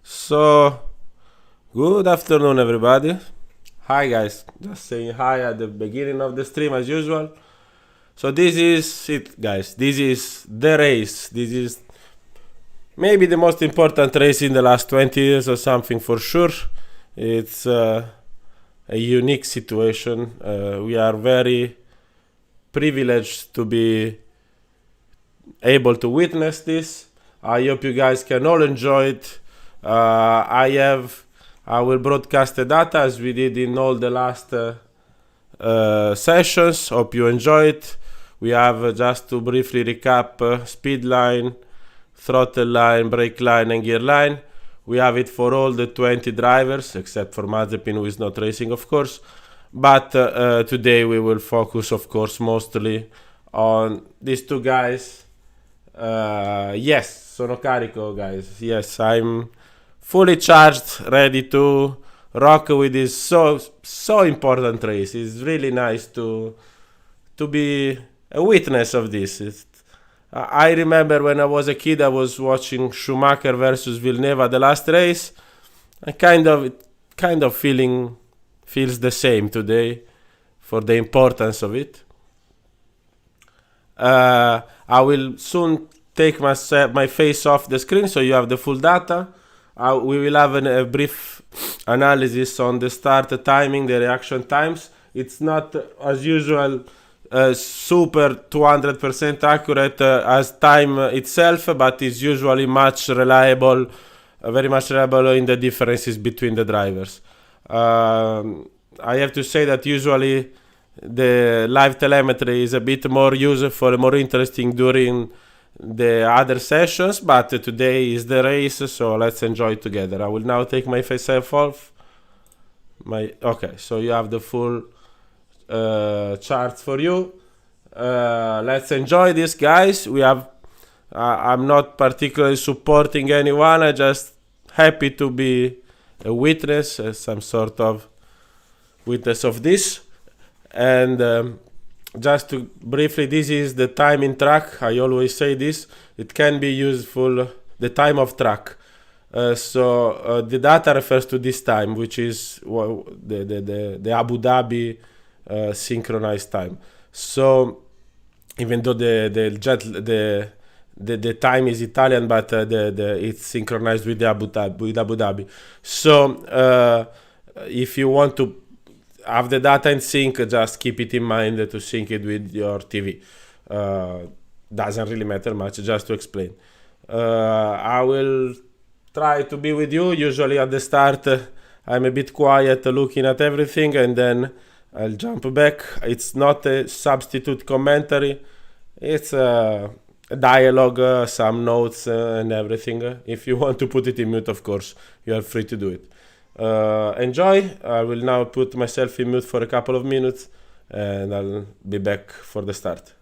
So, good afternoon, everybody. Hi, guys. Just saying hi at the beginning of the stream as usual. So, this is it, guys. This is the race. This is maybe the most important race in the last 20 years or something for sure. It's a unique situation. We are very privileged to be able to witness this. I hope you guys can all enjoy it. I will broadcast the data as we did in all the last sessions. Hope you enjoy it. We have just to briefly recap speed line, throttle line, brake line, and gear line. We have it for all the 20 drivers, except for Mazepin, who is not racing, of course. But today we will focus, of course, mostly on these two guys. Yes, sono carico, guys. Yes, I'm fully charged, ready to rock with this so important race. It's really nice to be a witness of this. I remember when I was a kid, I was watching Schumacher versus Villeneuve, the last race. I kind of feels the same today for the importance of it. I will soon take my face off the screen so you have the full data. We will have a brief analysis on the start timing, the reaction times. It's not, as usual, super 200% accurate as time itself, but it's usually much reliable, very much reliable in the differences between the drivers. I have to say that usually the live telemetry is a bit more useful, more interesting during the other sessions, but today is the race, so let's enjoy it together. I will now take my face off. Okay, so you have the full charts for you. Let's enjoy this, guys. We have. I'm not particularly supporting anyone. I just happy to be a witness, some sort of witness of this. And just to briefly, this is the time in track. I always say this. It can be useful, the time of track. So the data refers to this time, which is the Abu Dhabi synchronized time. So even though the time is Italian, but it's synchronized with the Abu Dhabi. So if you want to have the data in sync, just keep it in mind to sync it with your TV. Doesn't really matter much, just to explain. I will try to be with you. Usually at the start, I'm a bit quiet looking at everything, and then I'll jump back. It's not a substitute commentary. It's a dialogue, some notes, and everything. If you want to put it in mute, of course, you are free to do it. Enjoy. I will now put myself in mute for a couple of minutes, and I'll be back for the start.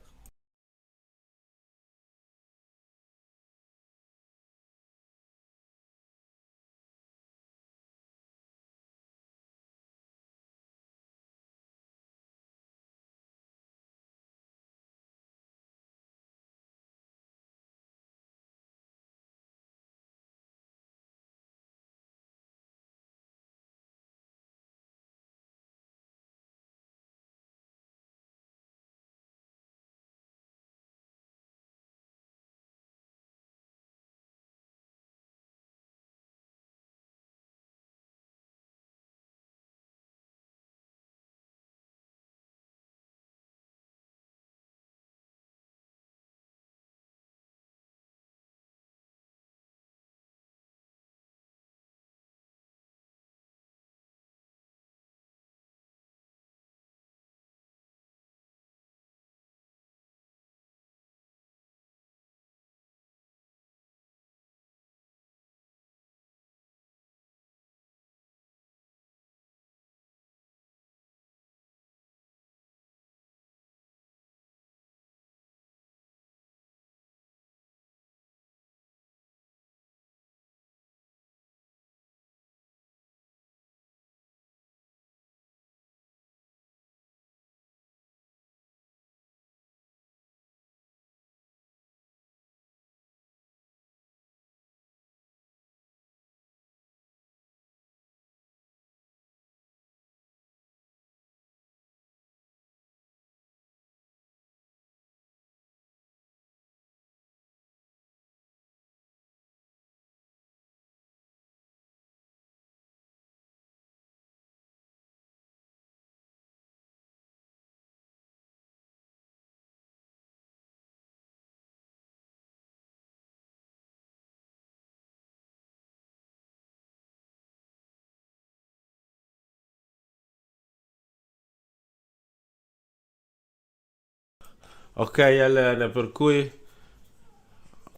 Ok Elena, per cui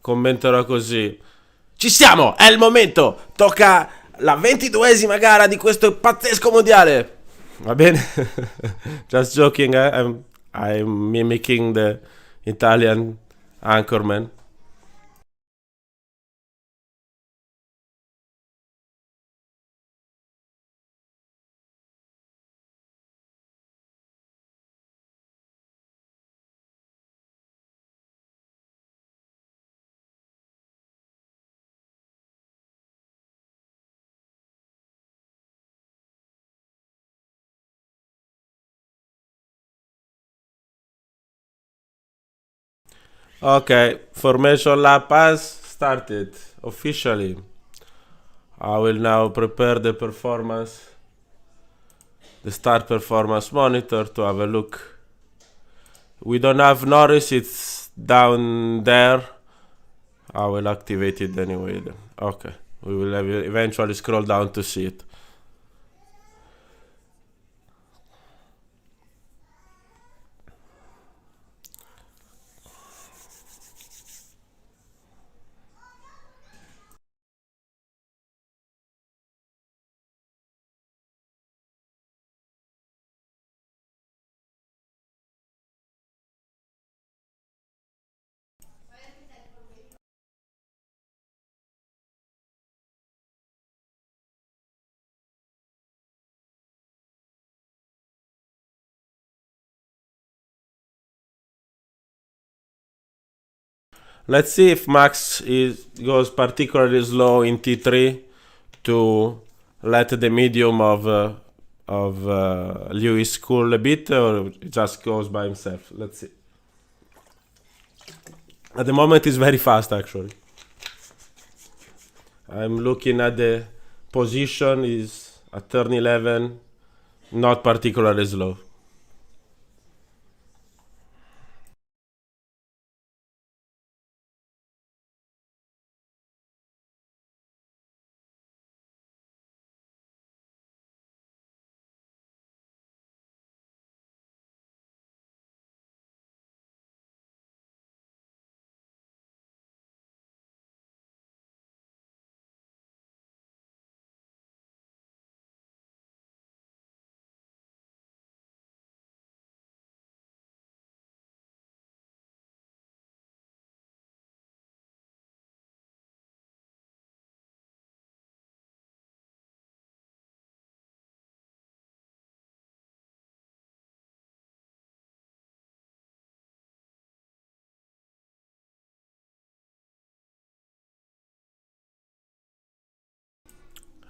commenterò così. Ci siamo, è il momento, tocca la 22esima gara di questo pazzesco mondiale. Va bene? Just joking, I'm mimicking the Italian anchorman. Okay, formation lap has started officially. I will now prepare the start performance monitor to have a look. We don't have Norris, it's down there. I will activate it anyway. Okay, we will eventually scroll down to see it. Let's see if Max goes particularly slow in T3 to let the medium of Lewis cool a bit, or it just goes by himself. Let's see. At the moment, it's very fast actually. I'm looking at the position is at turn 11, not particularly slow.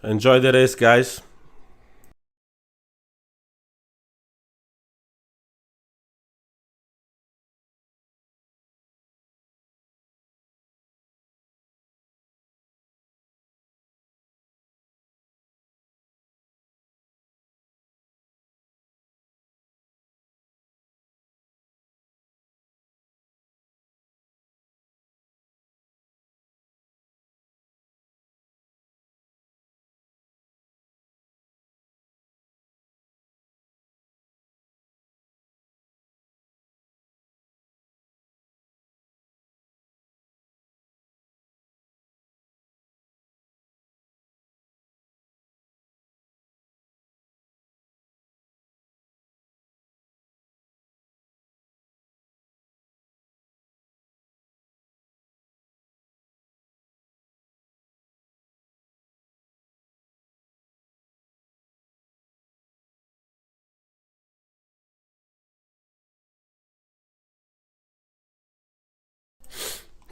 Enjoy the race, guys.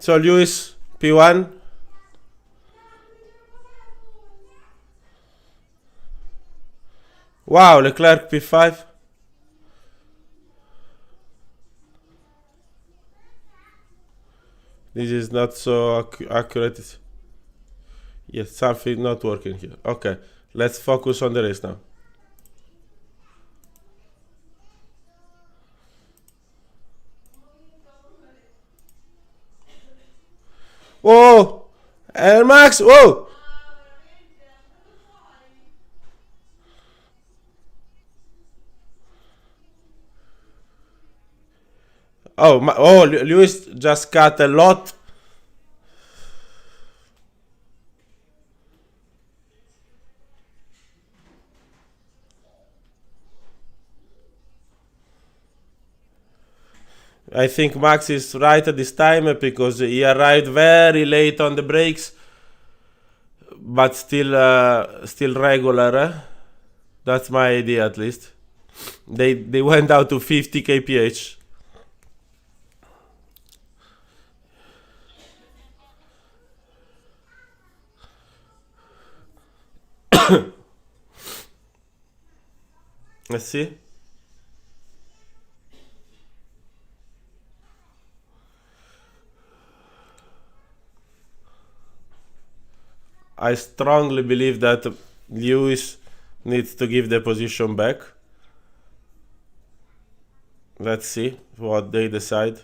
So Lewis P1. Wow, Leclerc P5. This is not so accurate. Yes, something not working here. Okay, let's focus on the race now. Whoa! Air Max! Whoa! Oh, Lewis just cut a lot. I think Max is right at this time because he arrived very late on the brakes, but still regular. That's my idea at least. They went down to 50 kph. Let's see. I strongly believe that Lewis needs to give the position back. Let's see what they decide.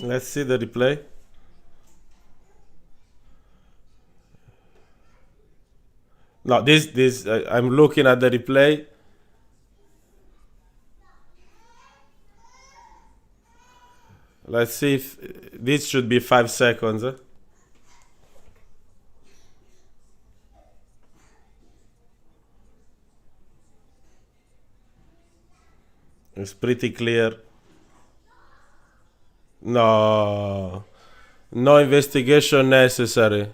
Let's see the replay. No, this I'm looking at the replay. Let's see if this should be 5 seconds. It's pretty clear. No, no investigation necessary.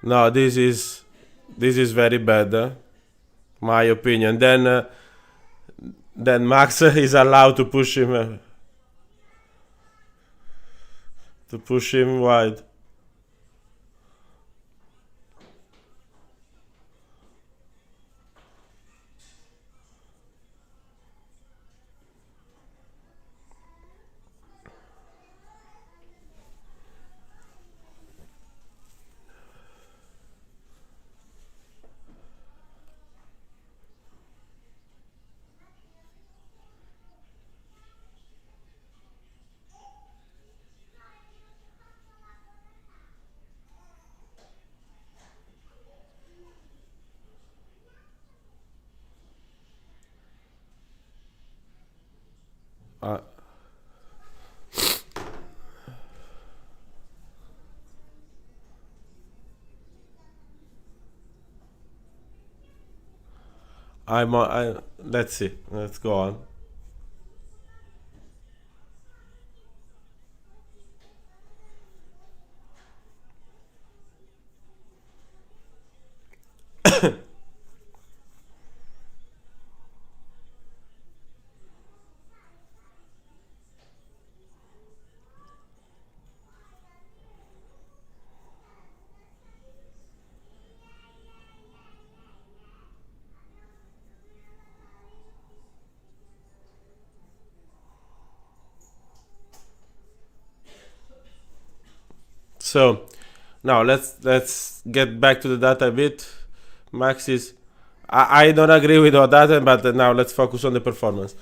No, this is very bad, my opinion. Then Max is allowed to push him wide. Uh, let's see. Let's go on. So now let's get back to the data a bit. Max is I don't agree with all that, but now let's focus on the performance.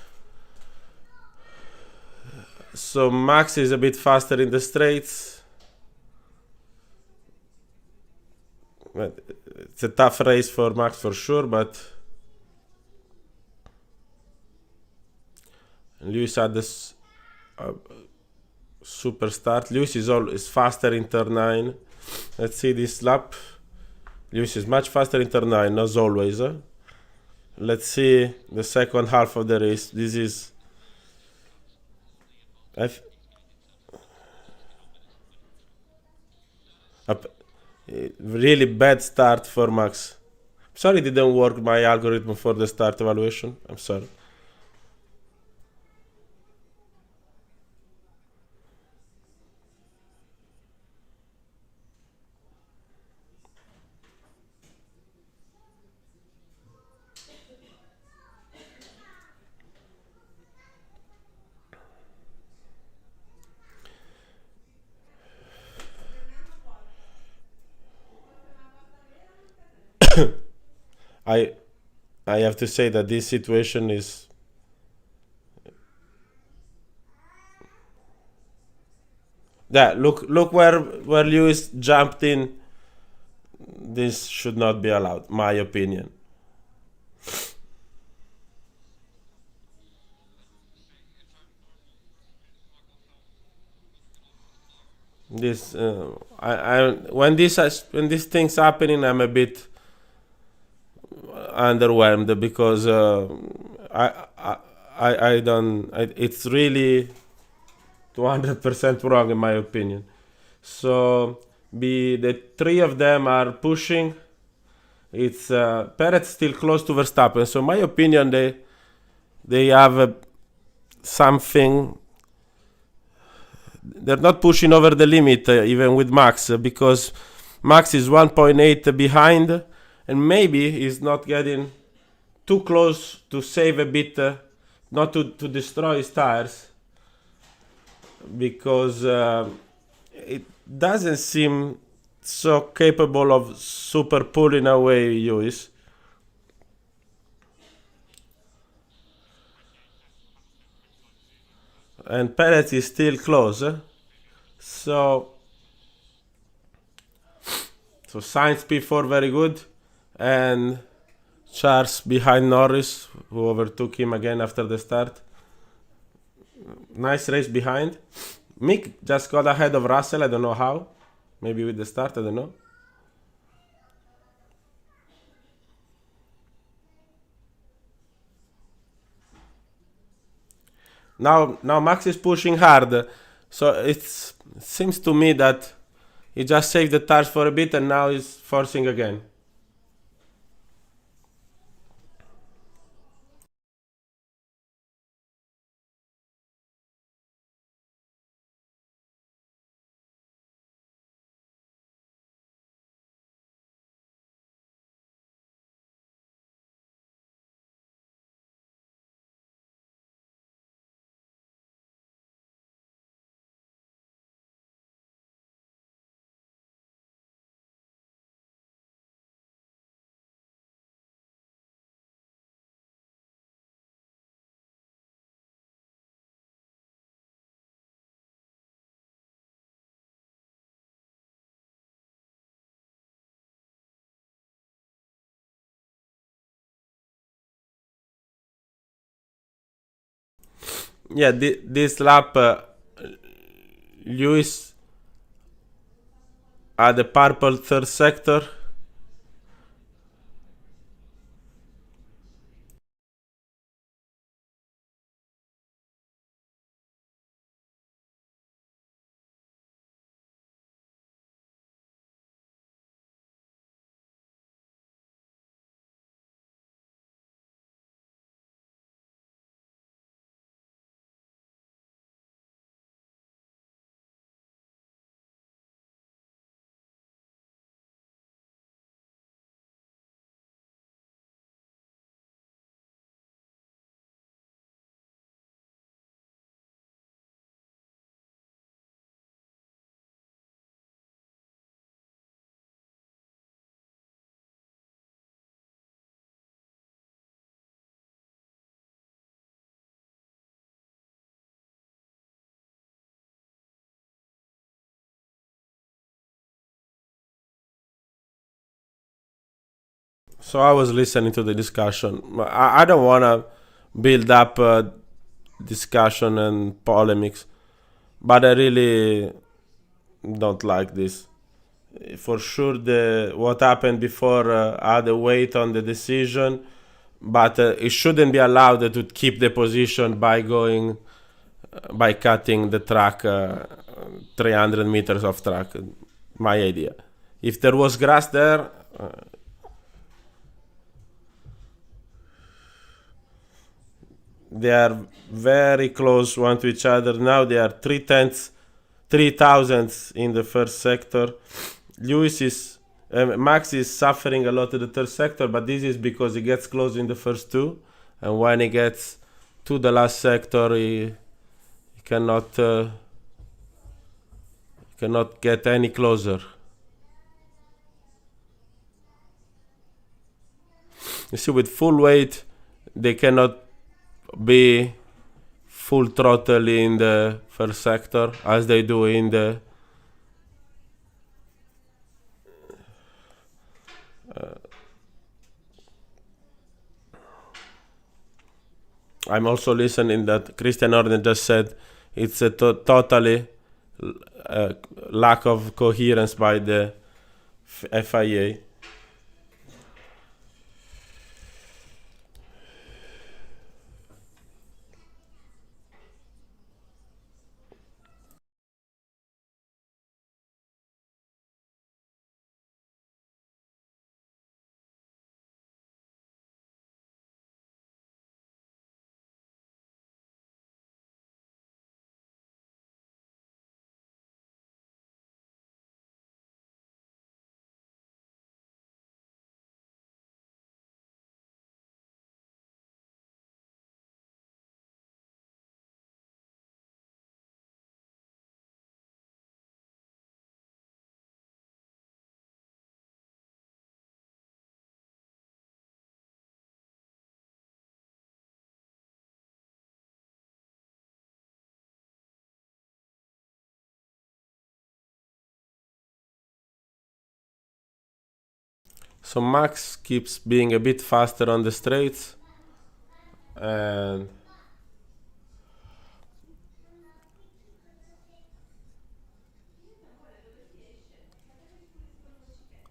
So Max is a bit faster in the straights. It's a tough race for Max for sure, but Lewis had this super start. Lewis is faster in turn 9. Let's see this lap. Lewis is much faster in turn 9, as always. Let's see the second half of the race. This is a really bad start for Max. Sorry, it didn't work my algorithm for the start evaluation. I'm sorry. I I have to say that this situation is that look where Lewis jumped in. This should not be allowed, my opinion. This I when these things happening, I'm a bit underwhelmed because I don't. It's really 200% wrong in my opinion. So the three of them are pushing. It's Perez still close to Verstappen. So in my opinion, they have something. They're not pushing over the limit even with Max because Max is 1.8 behind, and maybe he's not getting too close to save a bit, not to destroy his tires, because it doesn't seem so capable of super pulling away Lewis. And Perez is still close. So Sainz P4 very good, and Charles behind Norris, who overtook him again after the start. Nice race behind. Mick just got ahead of Russell, I don't know how. Maybe with the start, I don't know. Now Max is pushing hard, so it seems to me that he just saved the tires for a bit and now he's forcing again. Yeah, this lap, Lewis at the purple third sector. So I was listening to the discussion. I don't want to build up discussion and polemics, but I really don't like this. For sure, the what happened before had a weight on the decision, but it shouldn't be allowed to keep the position by going by cutting the track 300 meters of track. My idea. If there was grass there, they are very close one to each other. Now they are 3 thousandths in the first sector. Lewis is Max is suffering a lot in the third sector, but this is because he gets close in the first two, and when he gets to the last sector, he cannot get any closer. You see, with full weight, they cannot be full throttle in the first sector as they do in the I'm also listening that Christian Horner just said it's a totally uh, lack of coherence by the FIA. So Max keeps being a bit faster on the straights, and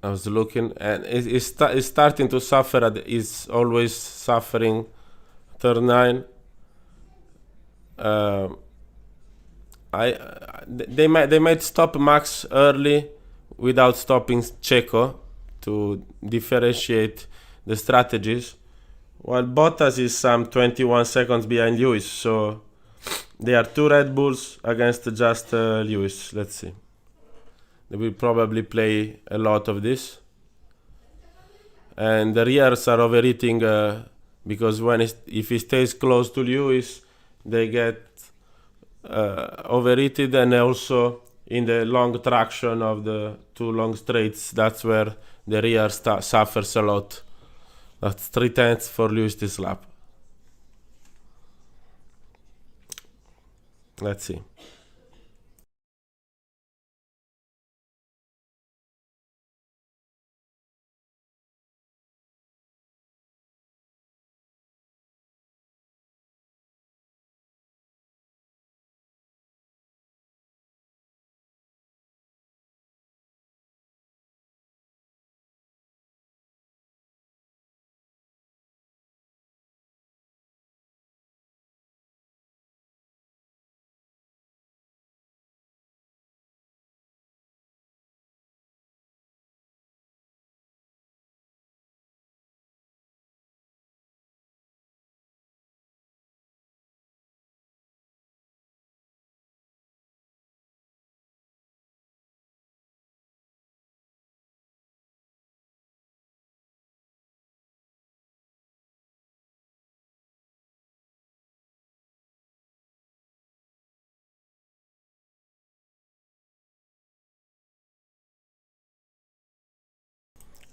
I was looking, and it's starting to suffer. It's always suffering. Turn 9. Um they might stop Max early without stopping Checo to differentiate the strategies, while Bottas is some 21 seconds behind Lewis. So they are two Red Bulls against just Lewis. Let's see. They will probably play a lot of this, and the rears are overheating because if he stays close to Lewis, they get overheated, and also in the long traction of the two long straights, that's where the rear suffers a lot. That's 3/10 for Lewis this lap. Let's see.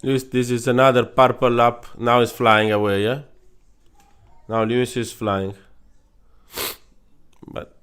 Lewis, this is another purple lap. Now it's flying away, yeah? Now Lewis is flying. But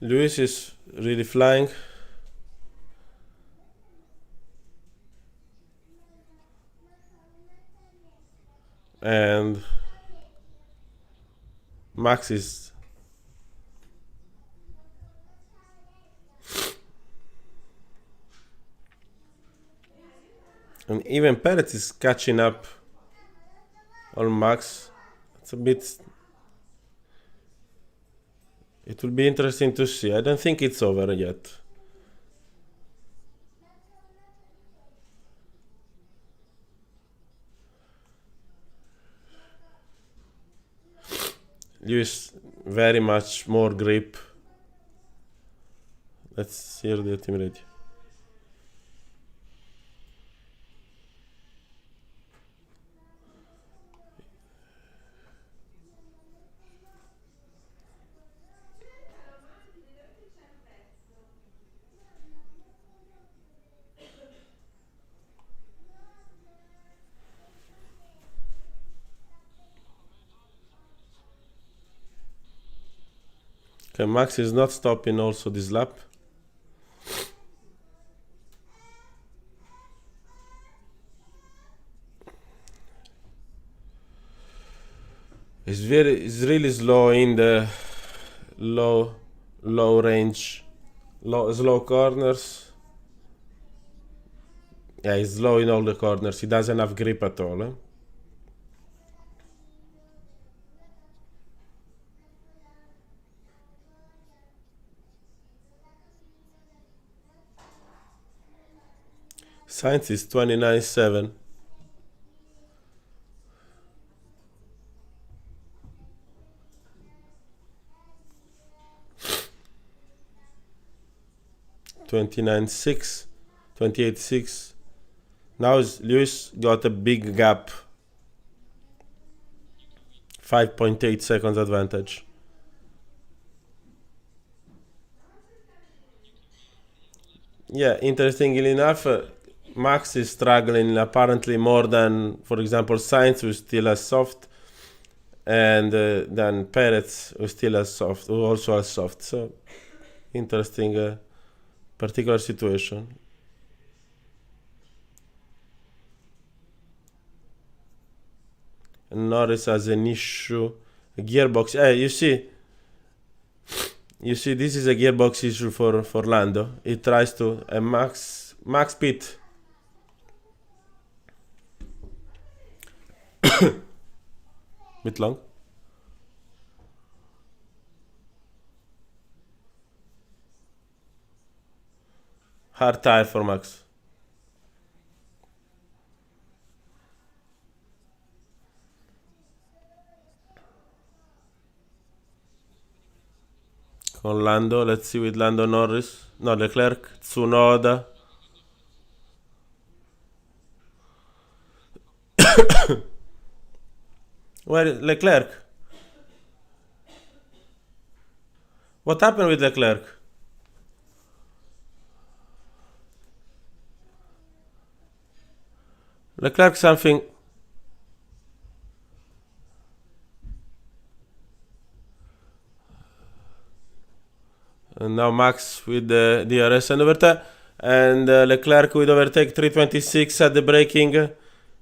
Lewis is really flying. And Max is and even Perez is catching up on Max. It's a bit. It will be interesting to see. I don't think it's over yet. Lewis very much more grip. Let's hear the team radio. Okay, Max is not stopping also this lap. It's really slow in the low range, slow corners. Yeah, he's slow in all the corners. He doesn't have grip at all. Sainz is 29.7. (29.6), 28.6. Now Lewis got a big gap. 5.8 seconds advantage. Yeah, interestingly enough, Max is struggling apparently more than, for example, Sainz, who still has soft, and then Perez, who still has soft, who also has soft. So, interesting particular situation. And Norris has an issue, a gearbox. Hey, you see, this is a gearbox issue for Lando. He tries to Max pit. Bit long. Hard tire for Max. Con Lando, let's see with Lando Norris. No, Leclerc, Tsunoda. Where is Leclerc? What happened with Leclerc? Leclerc something. And now Max with the DRS and overtake. And Leclerc with overtake 326 at the braking.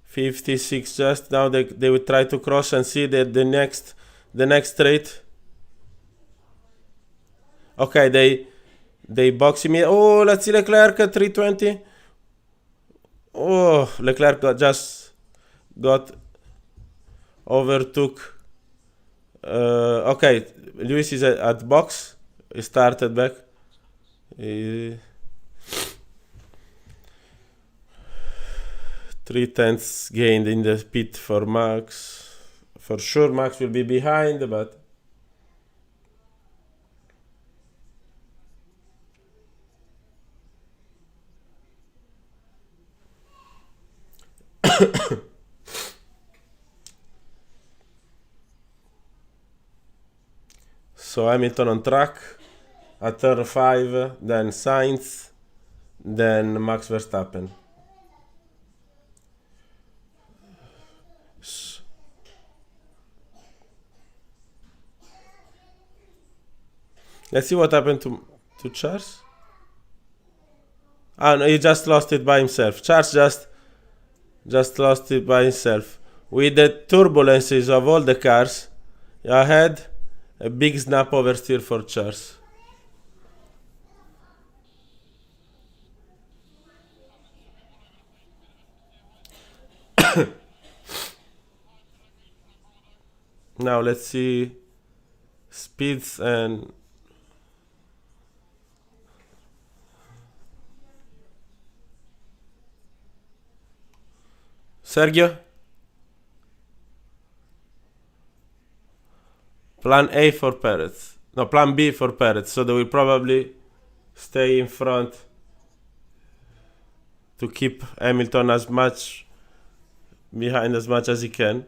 56 just. Now they would try to cross and see the next straight. Okay, they box him. Oh, let's see Leclerc at 320. Oh, Leclerc got overtook. Okay, Lewis is at box. He started back. 3/10 gained in the pit for Max. For sure, Max will be behind, but so Hamilton on track at turn 5, then Sainz, then Max Verstappen. Let's see what happened to Charles. Ah, no, he just lost it by himself. Charles just lost it by himself. With the turbulences of all the cars ahead, a big snap oversteer for Charles. Now let's see speeds and Sergio. Plan A for Perez. No, plan B for Perez. So they will probably stay in front to keep Hamilton as much behind as much as he can.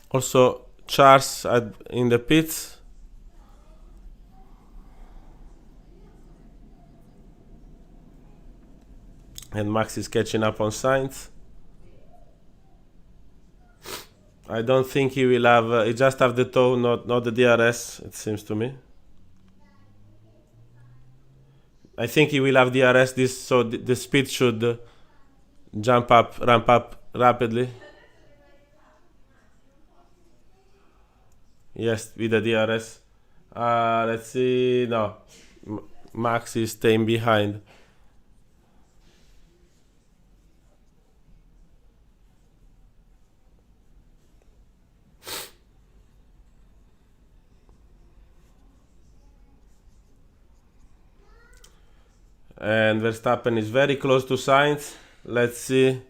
Also, Charles in the pits. And Max is catching up on Sainz. I don't think he will have. He just have the toe, not the DRS. It seems to me. I think he will have DRS. This so the speed should ramp up rapidly. Yes, with the DRS. Let's see. No, Max is staying behind. And Verstappen is very close to Sainz. Let's see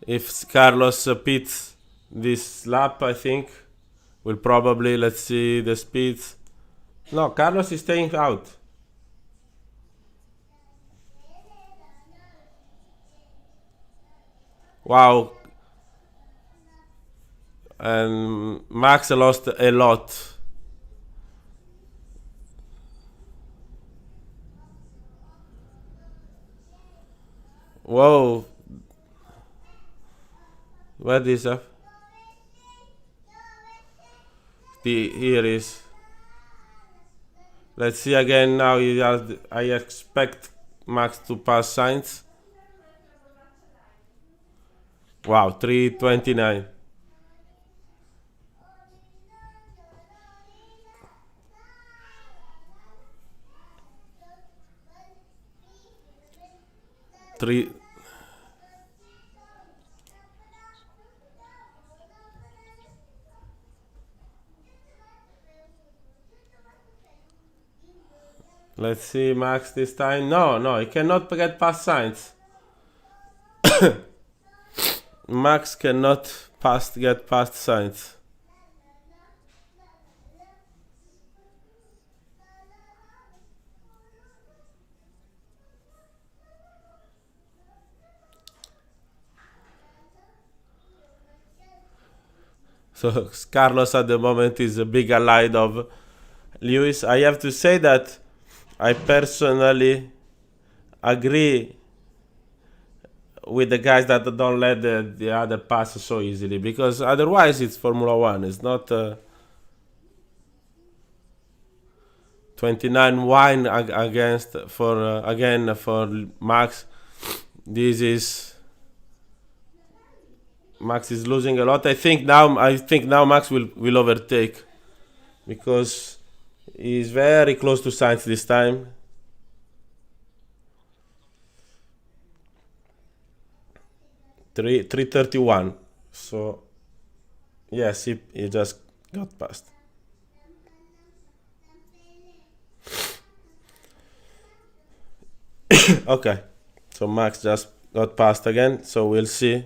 if Carlos pits this lap. I think will probably. Let's see the speeds. No, Carlos is staying out. Wow. And Max lost a lot. Whoa. What is up? Here is. Let's see again now. I expect Max to pass Sainz. Wow, 3:29. Three. Let's see Max this time. No, he cannot get past Sainz. Max cannot get past Sainz. So Carlos at the moment is a big ally of Lewis. I have to say that I personally agree with the guys that don't let the other pass so easily, because otherwise it's Formula One. It's not 29 wine against for again for Max. This is Max is losing a lot. I think now Max will overtake, because he's very close to Sainz this time. Three 3:31. So yes, he just got past. Okay, so Max just got past again. So we'll see.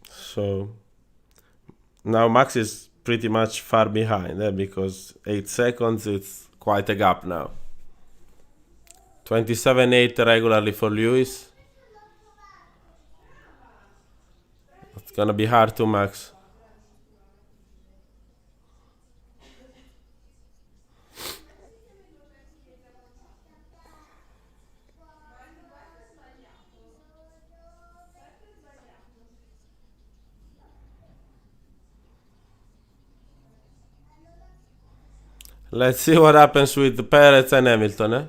So now Max is pretty much far behind, because 8 seconds, it's quite a gap now. 27.8 regularly for Lewis. It's gonna be hard to Max. Let's see what happens with Perez and Hamilton, eh?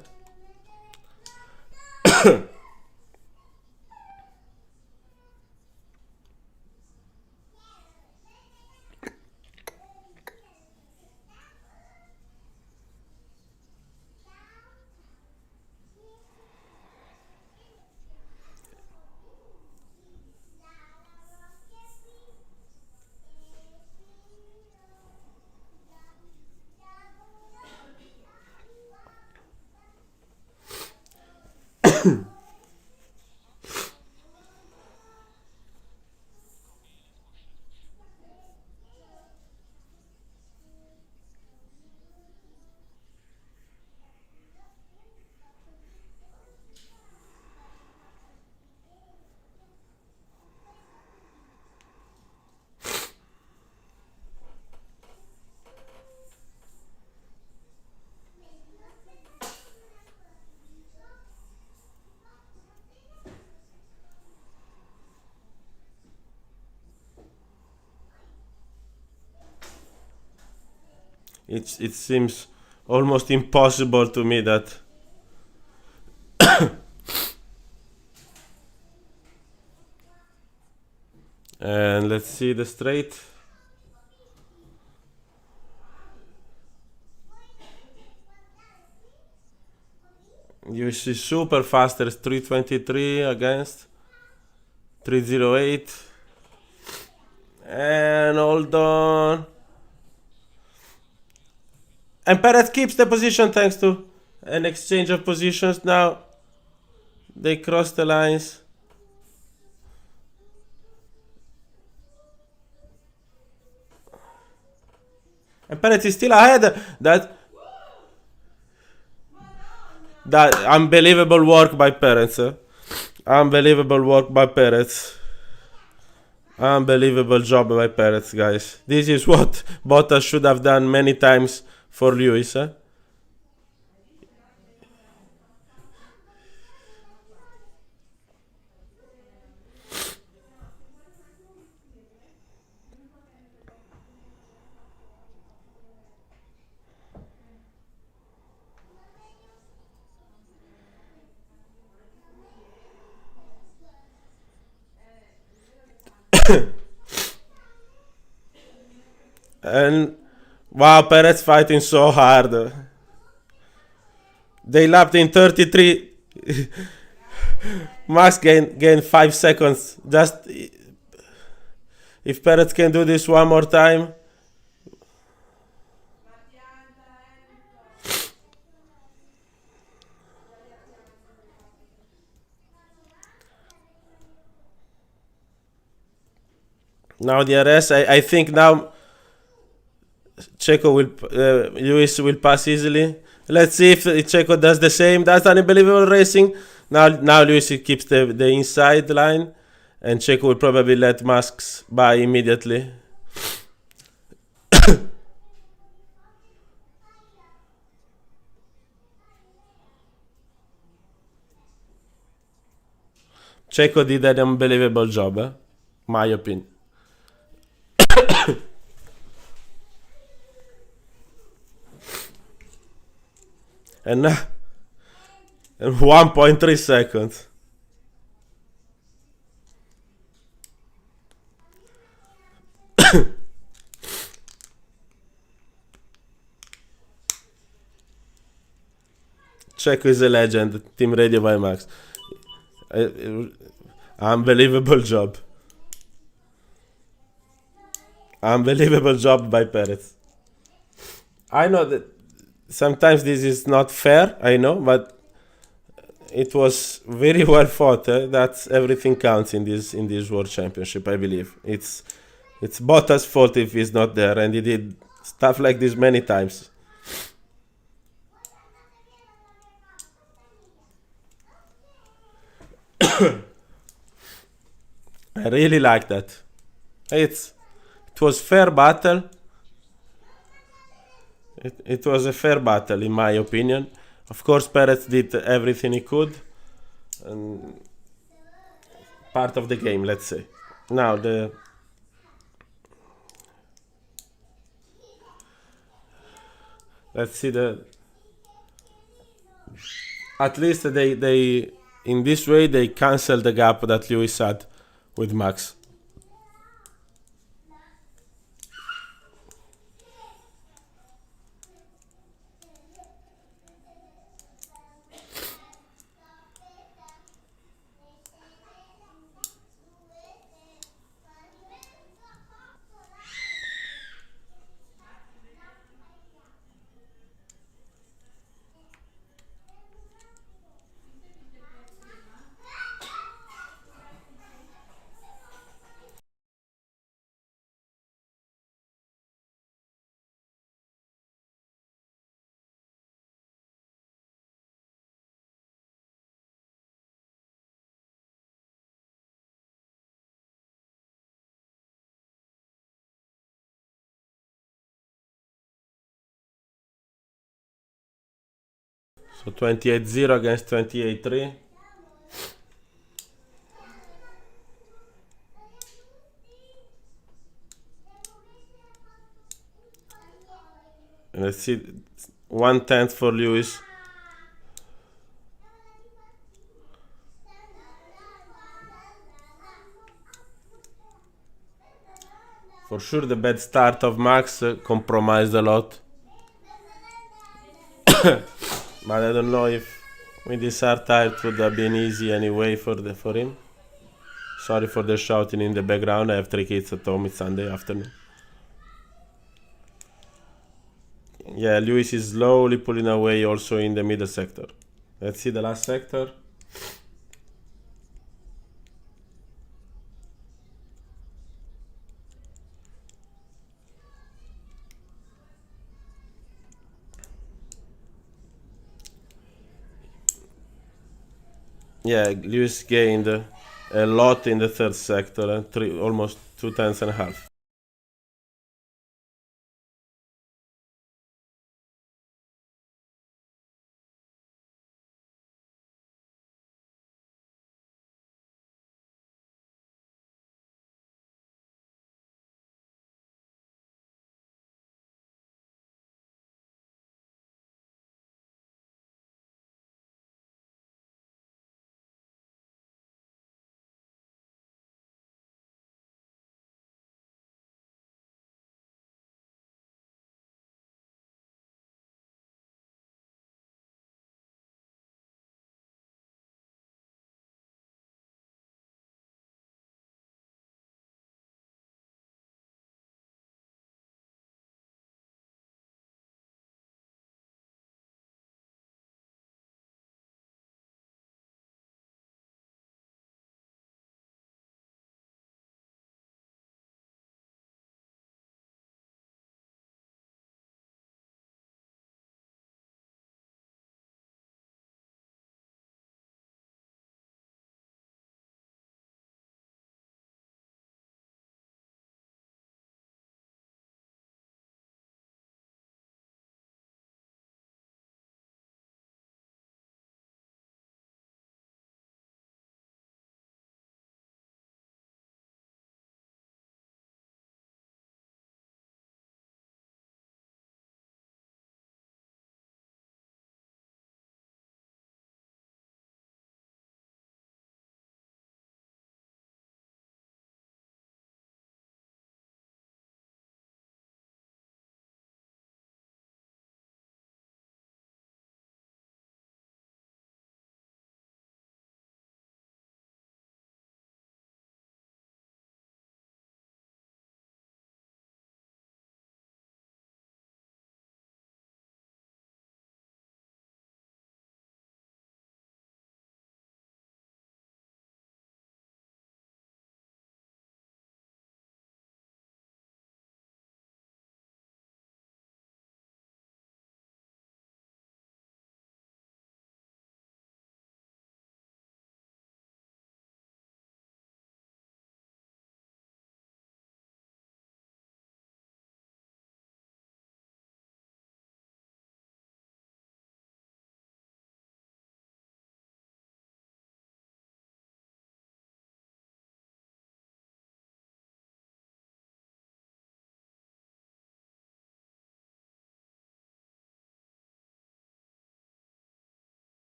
It seems almost impossible to me that and let's see the straight. You see super fast. There's 323 against 308. And hold on. And Perez keeps the position thanks to an exchange of positions. Now they cross the lines. And Perez is still ahead. That unbelievable work by Perez. Unbelievable work by Perez. Unbelievable job by Perez, guys. This is what Bottas should have done many times for Lewis. And wow, Perez fighting so hard. They lapped in 33. Max gain 5 seconds. Just if Perez can do this one more time. Now the RS, I think now Checo Lewis will pass easily. Let's see if Checo does the same. That's unbelievable racing. Now Lewis keeps the inside line, and Checo will probably let Max by immediately. Checo did an unbelievable job, my opinion. And now, 1.3 seconds. Checo is a legend. Team Radio by Max. Unbelievable job. Unbelievable job by Perez. I know that sometimes this is not fair, I know, but it was very well fought. That's everything counts in this World Championship. I believe it's Bottas' fault if he's not there, and he did stuff like this many times. I really like that. It was fair battle. It was a fair battle in my opinion. Of course, Perez did everything he could, and part of the game, let's say. Now let's see the. At least they in this way they cancel the gap that Lewis had with Max. So 28-0 against 28-3. And let's see, 1/10 for Lewis. For sure, the bad start of Max compromised a lot. But I don't know if with this hard tire it would have been easy anyway for him. Sorry for the shouting in the background. I have 3 kids at home. It's Sunday afternoon. Yeah, Lewis is slowly pulling away also in the middle sector. Let's see the last sector. Yeah, Lewis gained a lot in the third sector, almost 2 tenths and a half.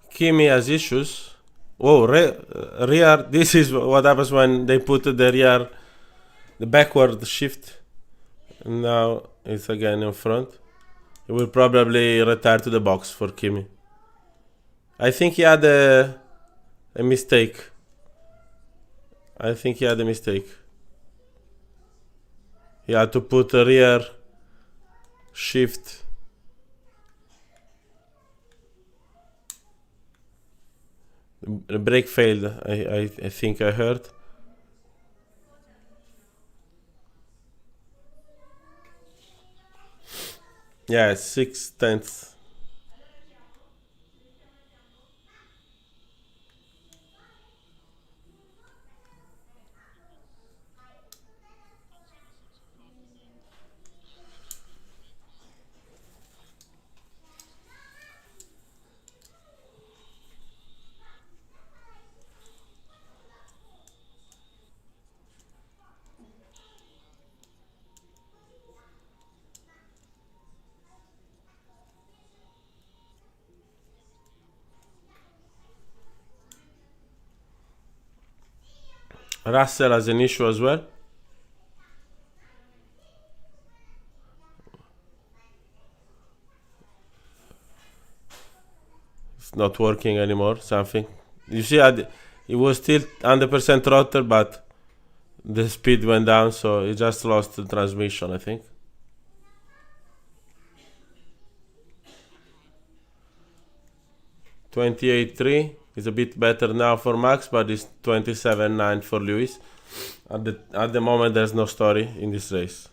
Kimi has issues. Oh, rear. This is what happens when they put the rear, the backward shift. And now it's again in front. He will probably retire to the box for Kimi. I think he had a mistake. I think he had a mistake. He had to put a rear shift. The brake failed. I think I heard. Yeah, 6/10. Russell has an issue as well. It's not working anymore. Something. You see, it was still 100% throttle, but the speed went down, so it just lost the transmission, I think. $28.3 is a bit better now for Max, but it's 27.9 for Lewis. At the moment, there's no story in this race.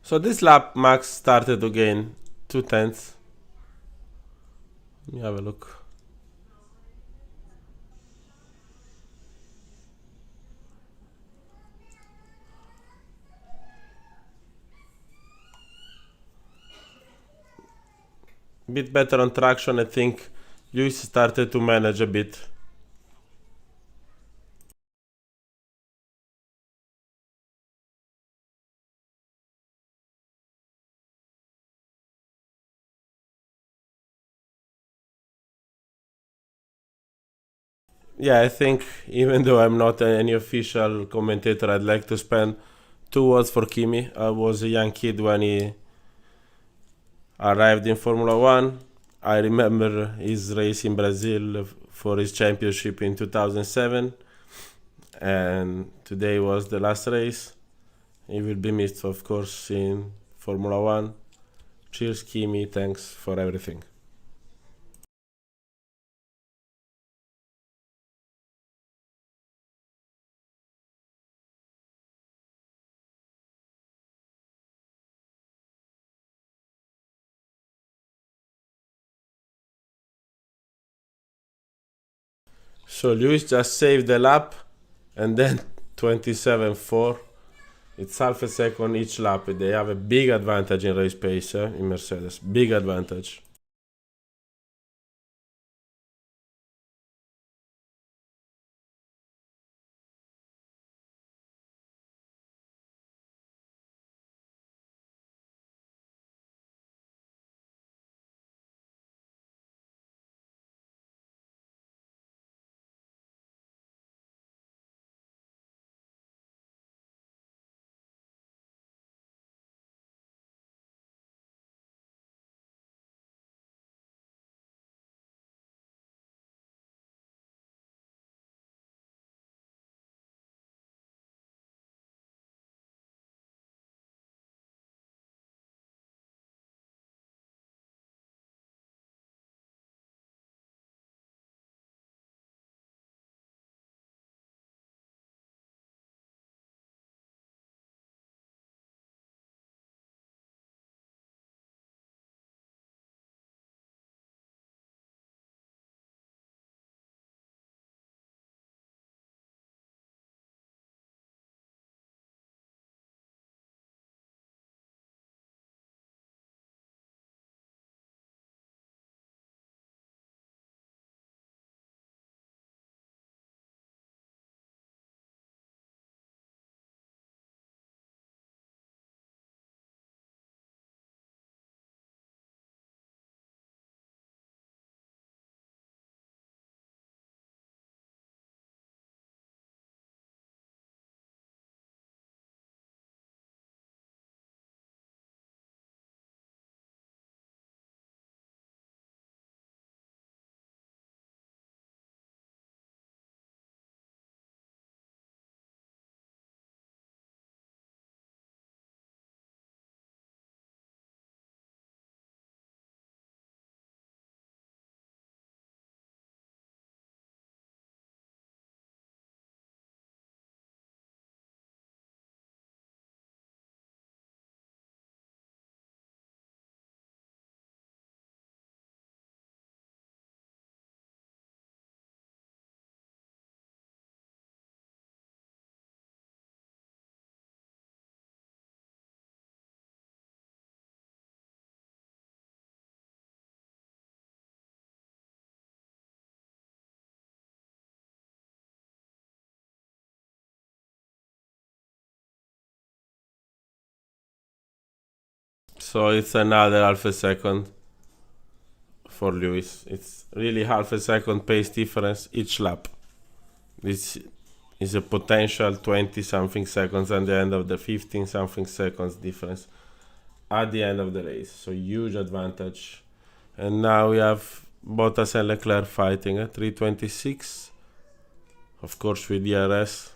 So this lap, Max started to gain 2/10. Let me have a look. Bit better on traction, I think. Lewis started to manage a bit. Yeah, I think even though I'm not any official commentator, I'd like to spend 2 words for Kimi. I was a young kid when he arrived in Formula One. I remember his race in Brazil for his championship in 2007, and today was the last race. He will be missed, of course, in Formula One. Cheers, Kimi. Thanks for everything. So Lewis just saved the lap, and then 27.4. It's half a second each lap. They have a big advantage in race pace in Mercedes. Big advantage. So it's another half a second for Lewis. It's really half a second pace difference each lap. This is a potential 20 something seconds at the end of the 15 something seconds difference at the end of the race. So huge advantage. And now we have Bottas and Leclerc fighting at 326. Of course with DRS.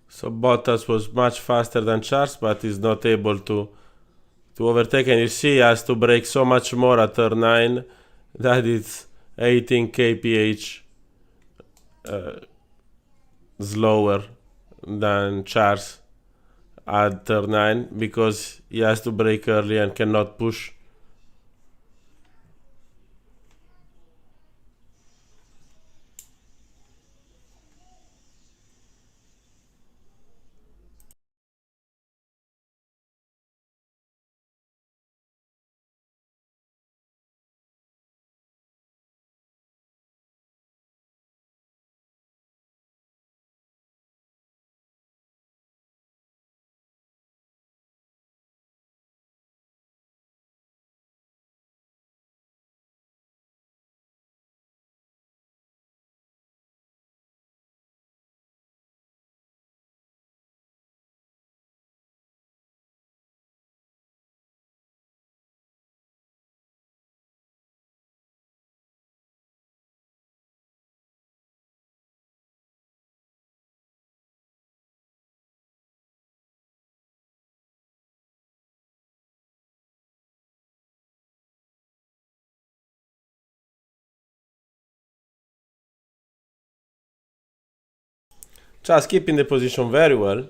So Bottas was much faster than Charles, but is not able to overtake. And you see, he has to brake so much more at turn 9 that it's 18 kph slower than Charles at turn 9 because he has to brake early and cannot push. Charles keeping the position very well.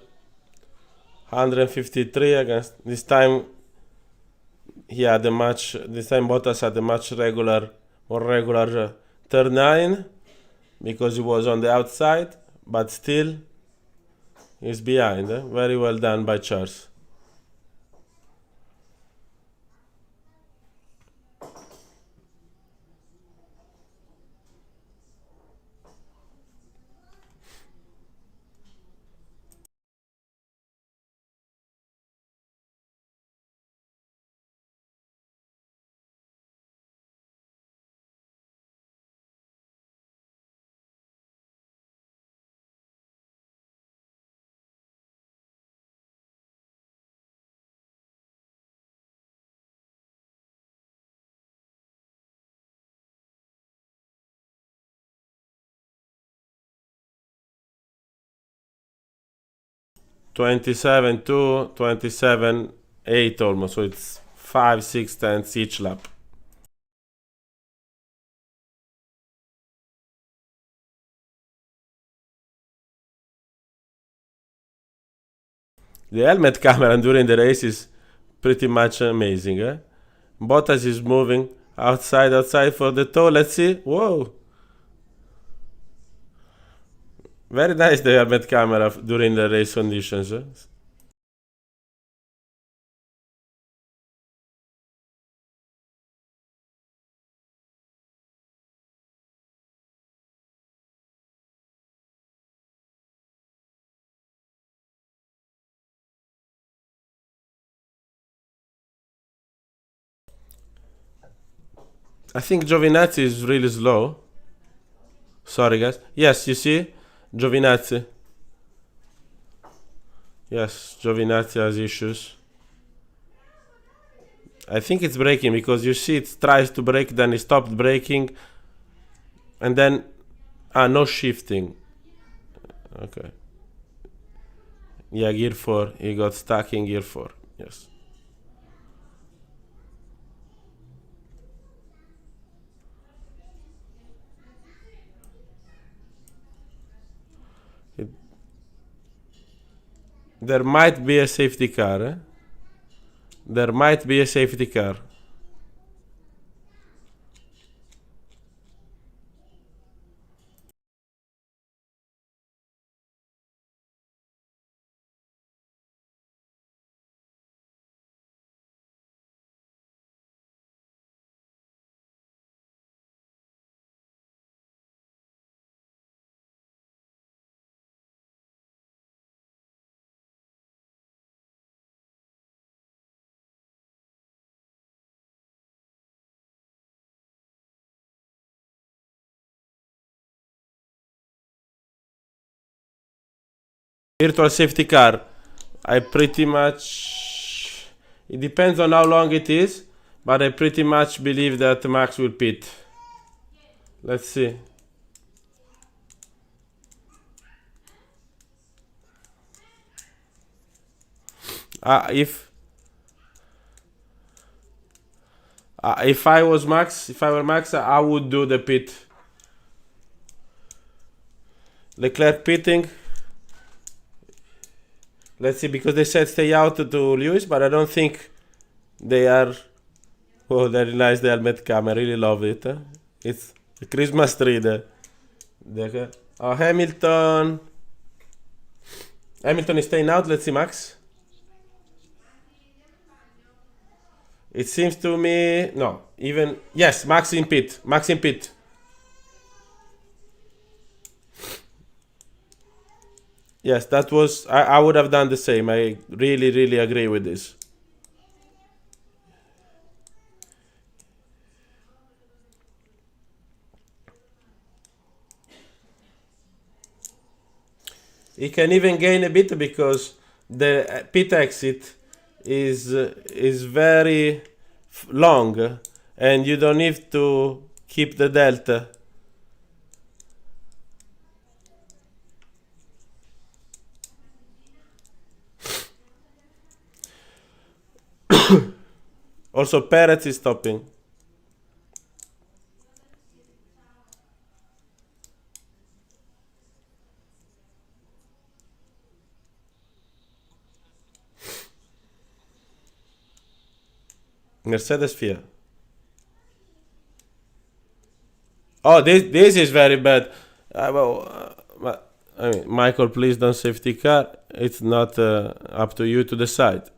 153 against this time. He had a much. This time Bottas had a much more regular turn 9 because he was on the outside, but still he's behind. Very well done by Charles. (27 2, 27 8 almost, so it's 5 6 tenths each lap. The helmet camera during the race is pretty much amazing. Bottas is moving outside for the toe. Let's see. Whoa! Very nice the helmet camera during the race conditions. I think Giovinazzi is really slow. Sorry, guys. Yes, you see? Giovinazzi. Yes, Giovinazzi has issues. I think it's braking because you see it tries to brake, then it stopped braking. And then... no shifting. Okay. Yeah, gear 4. He got stuck in gear 4. Yes. There might be a safety car. There might be a safety car. Virtual safety car. I pretty much... It depends on how long it is, but I pretty much believe that Max will pit. Let's see. If I was Max, if I were Max, I would do the pit. Leclerc pitting. Let's see, because they said stay out to Lewis, but I don't think they are. Oh, very nice, the helmet cam. I really love it. It's the Christmas tree. Hamilton. Hamilton is staying out. Let's see, Max. It seems to me... No, even... Yes, Max in pit. Max in pit. Yes, that was... I would have done the same. I really, really agree with this. He can even gain a bit because the pit exit is very long and you don't need to keep the delta. Also, Perez is stopping. Mercedes FIA. Oh, this is very bad. I mean, Michael, please don't safety car. It's not up to you to decide.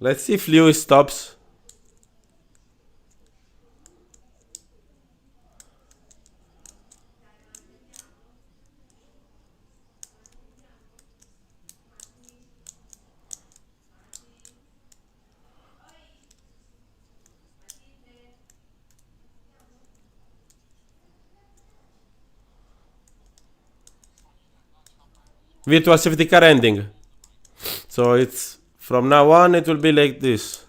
Let's see if Lewis stops. Virtual safety car ending. So it's from now on it will be like this.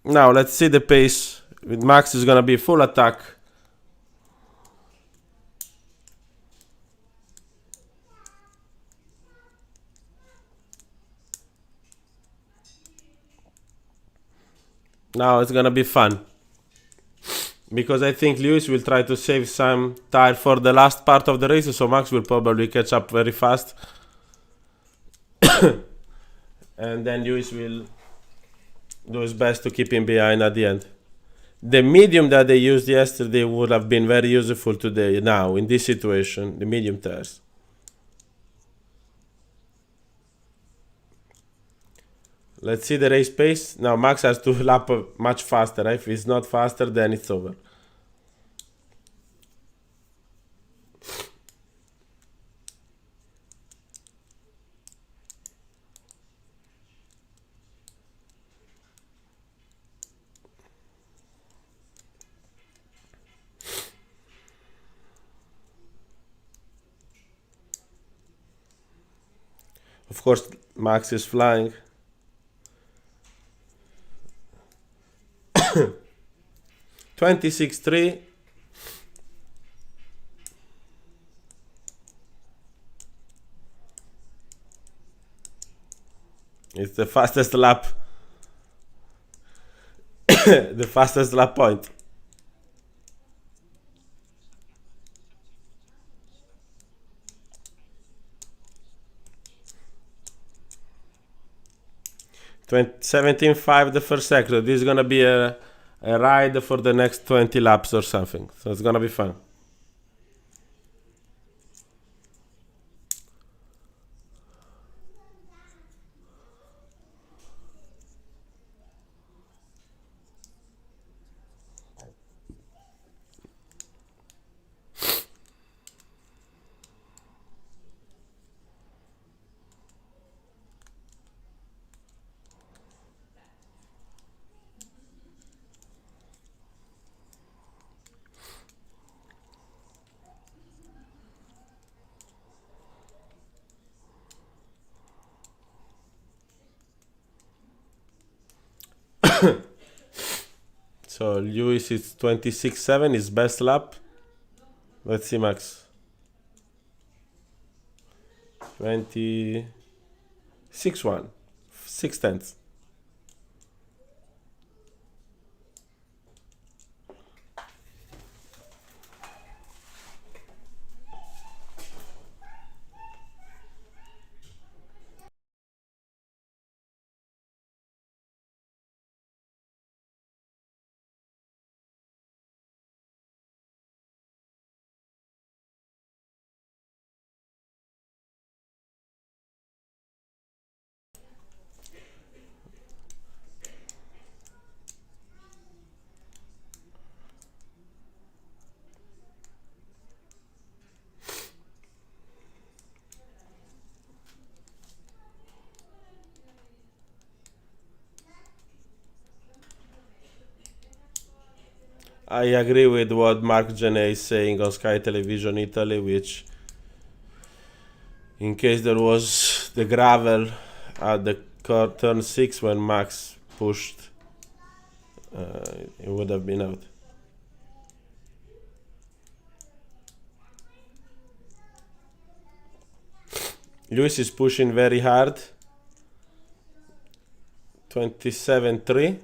Now let's see the pace. With Max is gonna be full attack. Now it's gonna be fun. because I think Lewis will try to save some tire for the last part of the race, so Max will probably catch up very fast. And then Lewis will do his best to keep him behind at the end. The medium that they used yesterday would have been very useful today, now, in this situation, the medium tires. Let's see the race pace. Now Max has to lap much faster. If he's not faster, then it's over. Of course, Max is flying. 26.3. It's the fastest lap. The fastest lap point. .17.5 the first sector. This is gonna be a ride for the next 20 laps or something. So it's gonna be fun. So Lewis is 26.7, his best lap. Let's see Max. 26.1, 6 tenths. I agree with what Mark Genet is saying on Sky Television Italy, which, in case there was the gravel at the turn 6 when Max pushed, it would have been out. Lewis is pushing very hard. 27.3.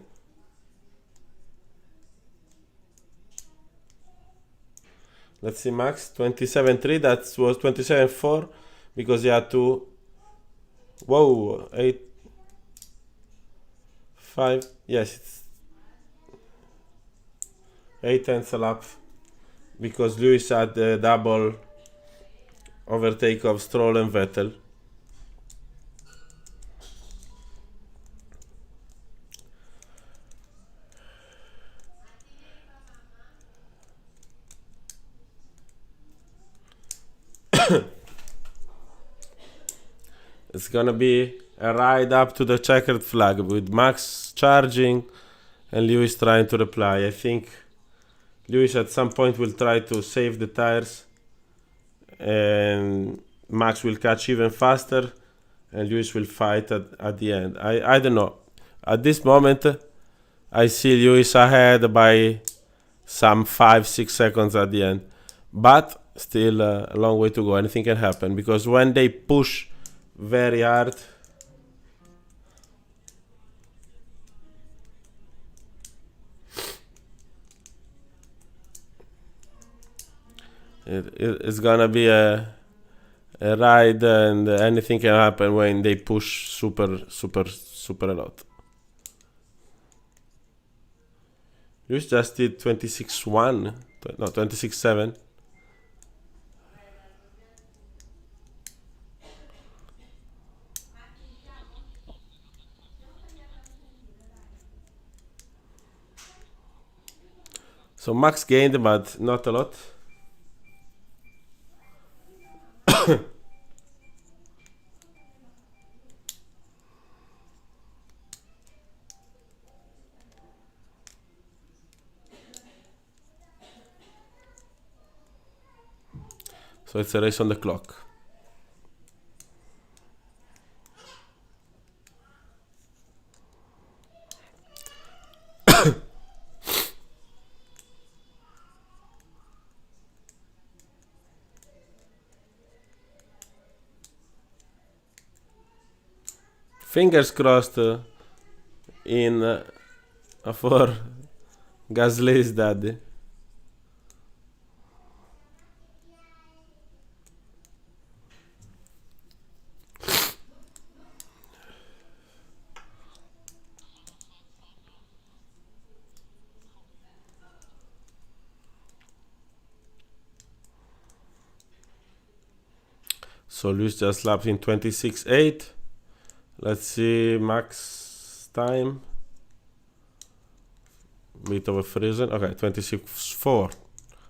Let's see Max. 27.3. That was 27.4 because he had to. Whoa, 8. 5. Yes, it's 8 tenths a lap because Lewis had the double overtake of Stroll and Vettel. It's gonna be a ride up to the checkered flag with Max charging and Lewis trying to reply. I think Lewis at some point will try to save the tires and Max will catch even faster and Lewis will fight at the end. I don't know. At this moment I see Lewis ahead by some 5-6 seconds at the end, but still a long way to go. Anything can happen because when they push very hard, It's gonna be a ride, and anything can happen when they push super a lot. You just did 26-1, no, 26-7. So Max gained, but not a lot. So it's a race on the clock. Fingers crossed in for Gasly's daddy. So Lewis just lapped in 26.8. Let's see Max time. Bit of a frozen. Okay, 26.4.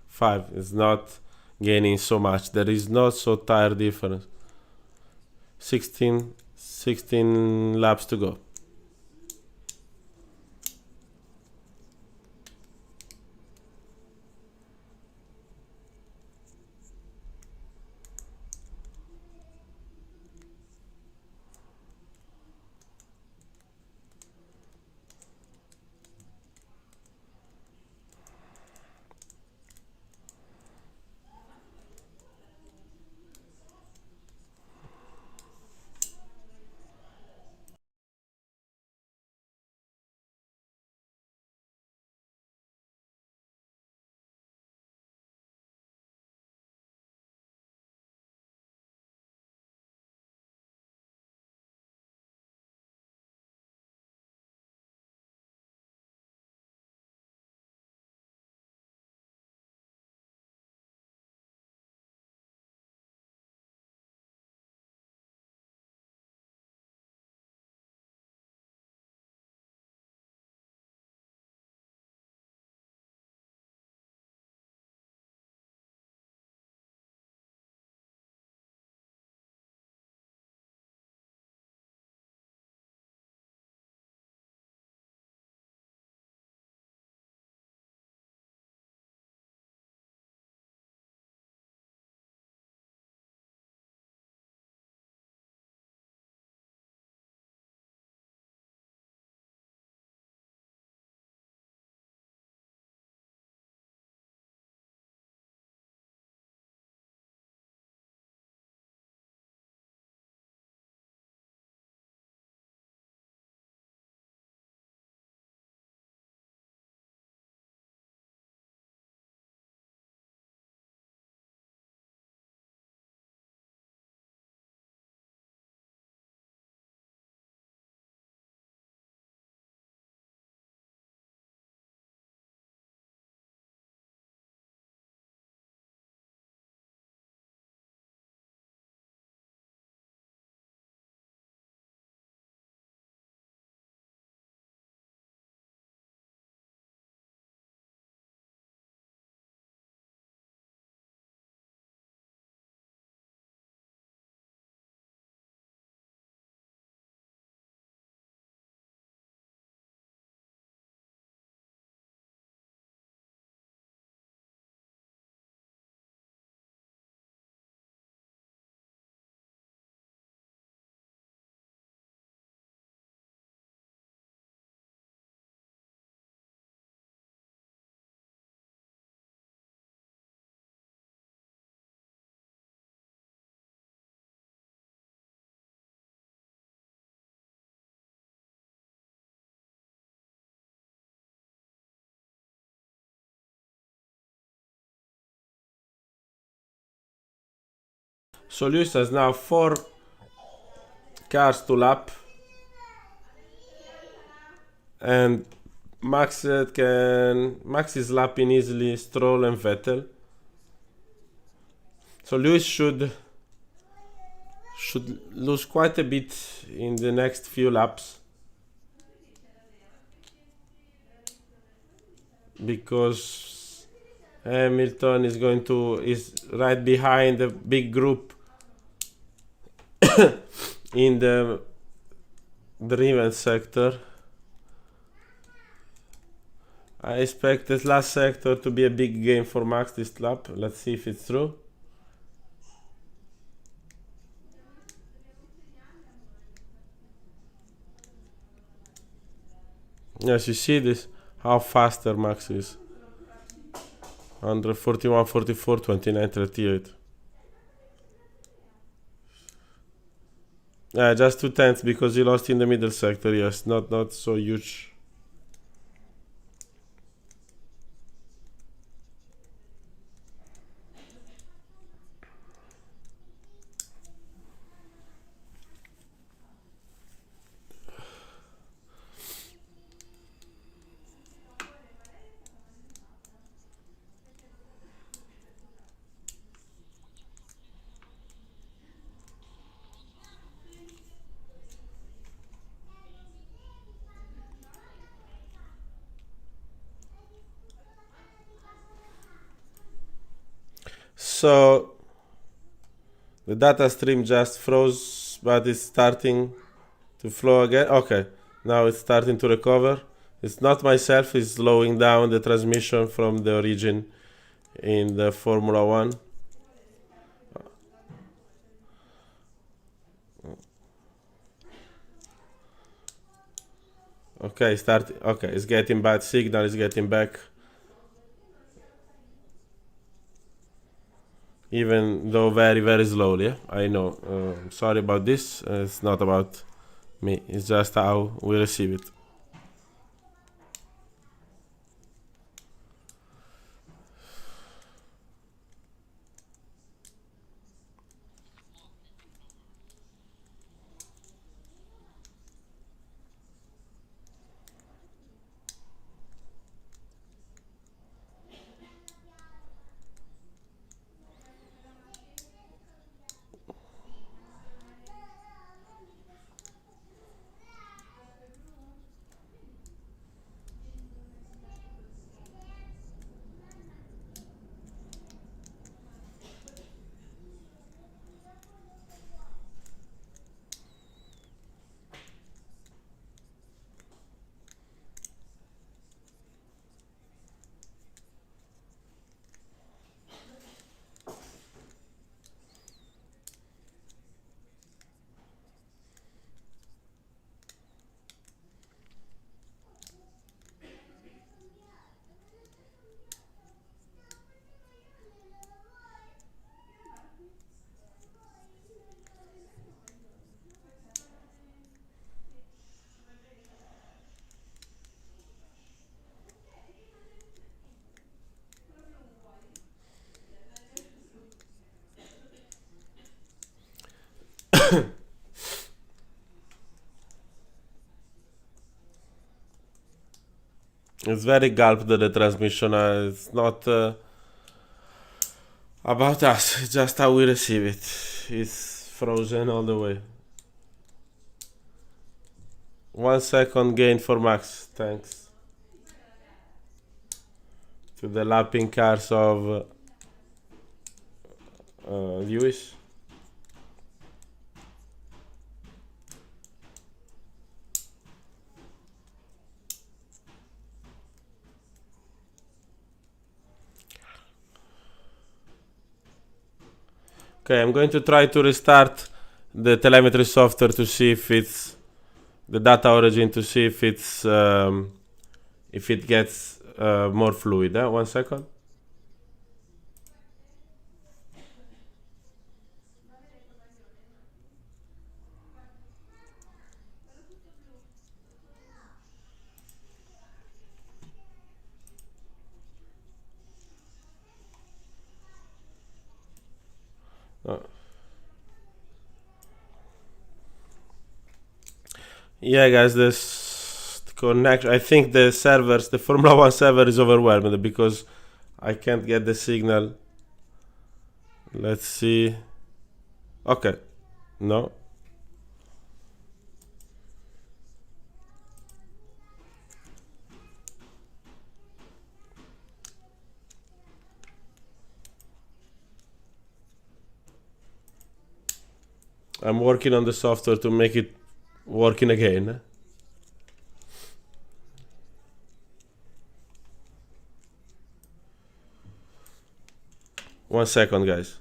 5 is not gaining so much. There is not so tire difference. 16 laps to go. So Lewis has now 4 cars to lap, and Max is lapping easily Stroll and Vettel. So Lewis should lose quite a bit in the next few laps, because Hamilton is right behind the big group in the driven sector. I expect this last sector to be a big game for Max this lap. Let's see if it's true. Yes, you see this, how faster Max is. 141, 44, 29, 38. Yeah, just 2 tenths because he lost in the middle sector. Yes, not so huge. So the data stream just froze, but it's starting to flow again. Okay, now it's starting to recover. It's not myself, it's slowing down the transmission from the origin in the Formula 1. Okay, it's getting bad signal, it's getting back. Even though very, very slowly. I know. Sorry about this. It's not about me. It's just how we receive it. It's very gulped, the transmission. It's not about us, it's just how we receive it. It's frozen all the way. 1 second gain for Max, thanks to the lapping cars of Lewis. Okay, I'm going to try to restart the telemetry software to see if it's the data origin, to see if it's if it gets more fluid. 1 second. Yeah, guys, this connection. I think the servers, the Formula One server, is overwhelmed because I can't get the signal. Let's see. Okay, no. I'm working on the software to make it working again. 1 second, guys.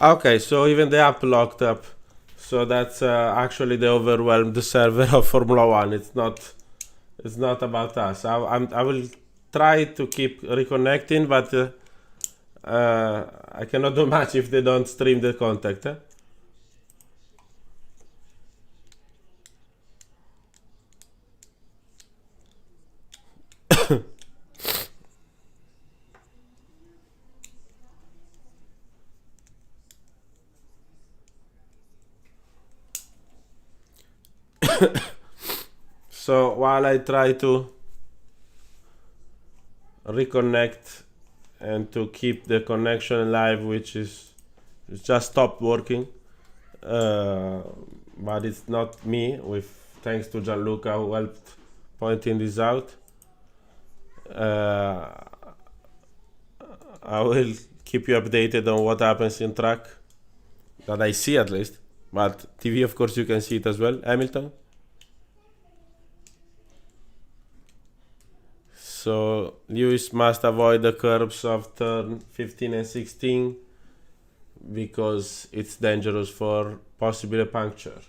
Okay, so even the app locked up. So that's actually the overwhelmed server of Formula One. It's not. It's not about us. I will try to keep reconnecting, but I cannot do much if they don't stream the contact. So while I try to reconnect and to keep the connection alive, which is it's just stopped working, but it's not me. With thanks to Gianluca who helped pointing this out. I will keep you updated on what happens in track, that I see at least. But TV, of course, you can see it as well. Hamilton. So Lewis must avoid the curbs of turn 15 and 16 because it's dangerous for possibly a puncture.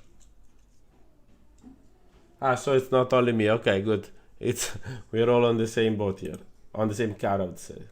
Ah, so it's not only me. Okay, good. It's we're all on the same boat here, on the same car, I would say.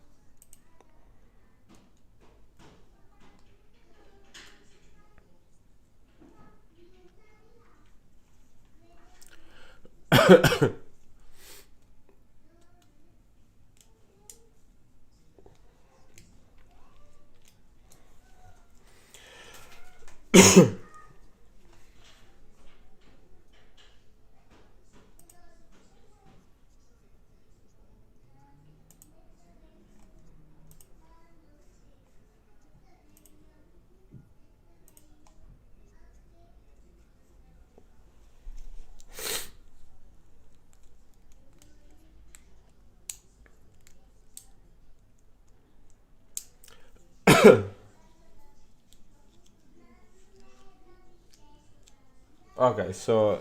Okay, so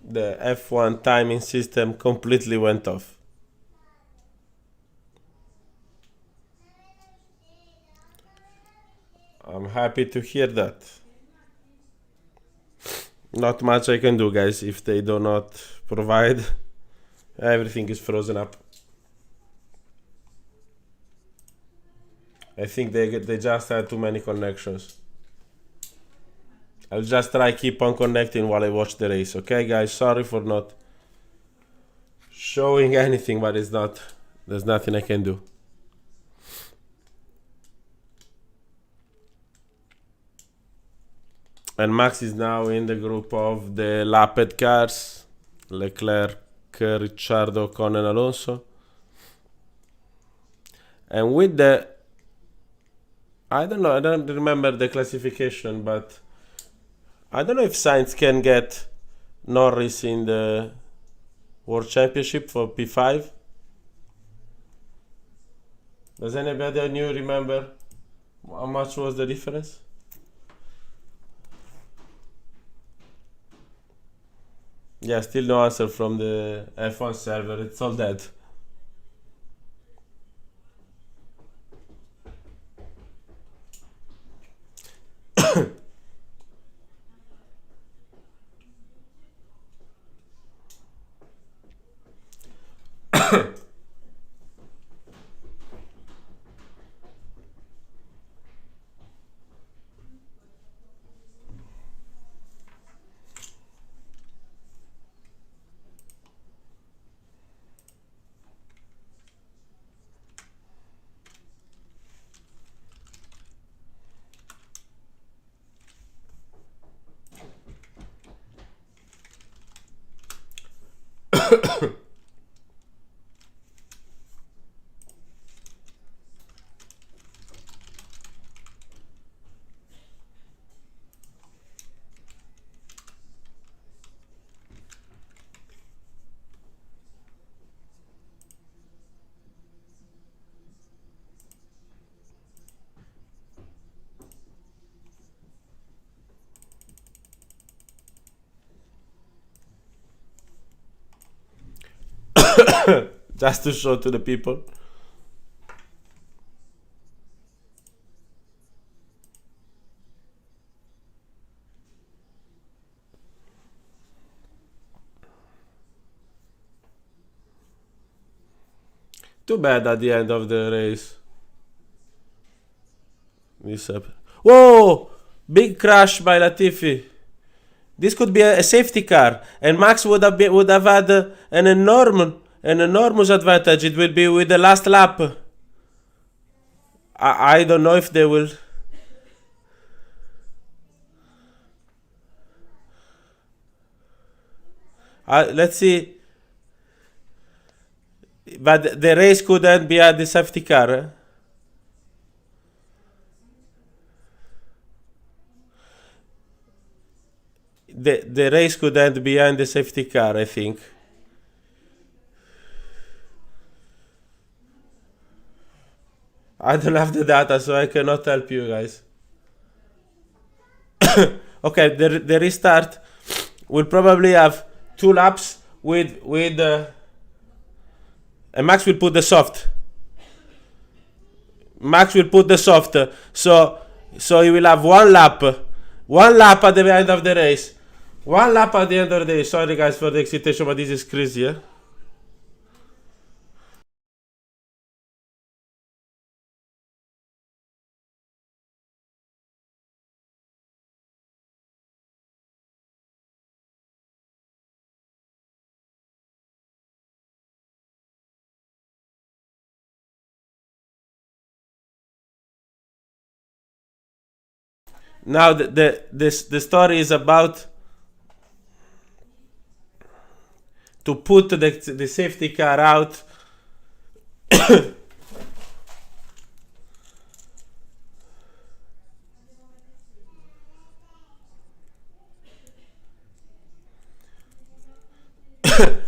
the F1 timing system completely went off. I'm happy to hear that. Not much I can do, guys, if they do not provide. Everything is frozen up. I think they just had too many connections. I'll just try keep on connecting while I watch the race, okay, guys? Sorry for not showing anything, but it's not. There's nothing I can do. And Max is now in the group of the lapped cars: Leclerc, Ricciardo, Ocon, and Alonso. And with the, I don't know, I don't remember the classification, but I don't know if Sainz can get Norris in the World Championship for P5. Does anybody new remember how much was the difference? Yeah, still no answer from the F1 server. It's all dead. Just to show to the people. Too bad at the end of the race. This up. Whoa! Big crash by Latifi. This could be a safety car, and Max would have had an enormous advantage. It will be with the last lap. I don't know if they will. Let's see. But the race couldn't be at the safety car. The race could end behind the safety car, I think. I don't have the data, so I cannot help you guys. Okay, the restart will probably have 2 laps with and Max will put the soft. Max will put the soft, so he will have 1 lap at the end of the race. 1 lap at the end of the day. Sorry guys for the excitation, but this is crazy, yeah? Now the story is about to put the safety car out.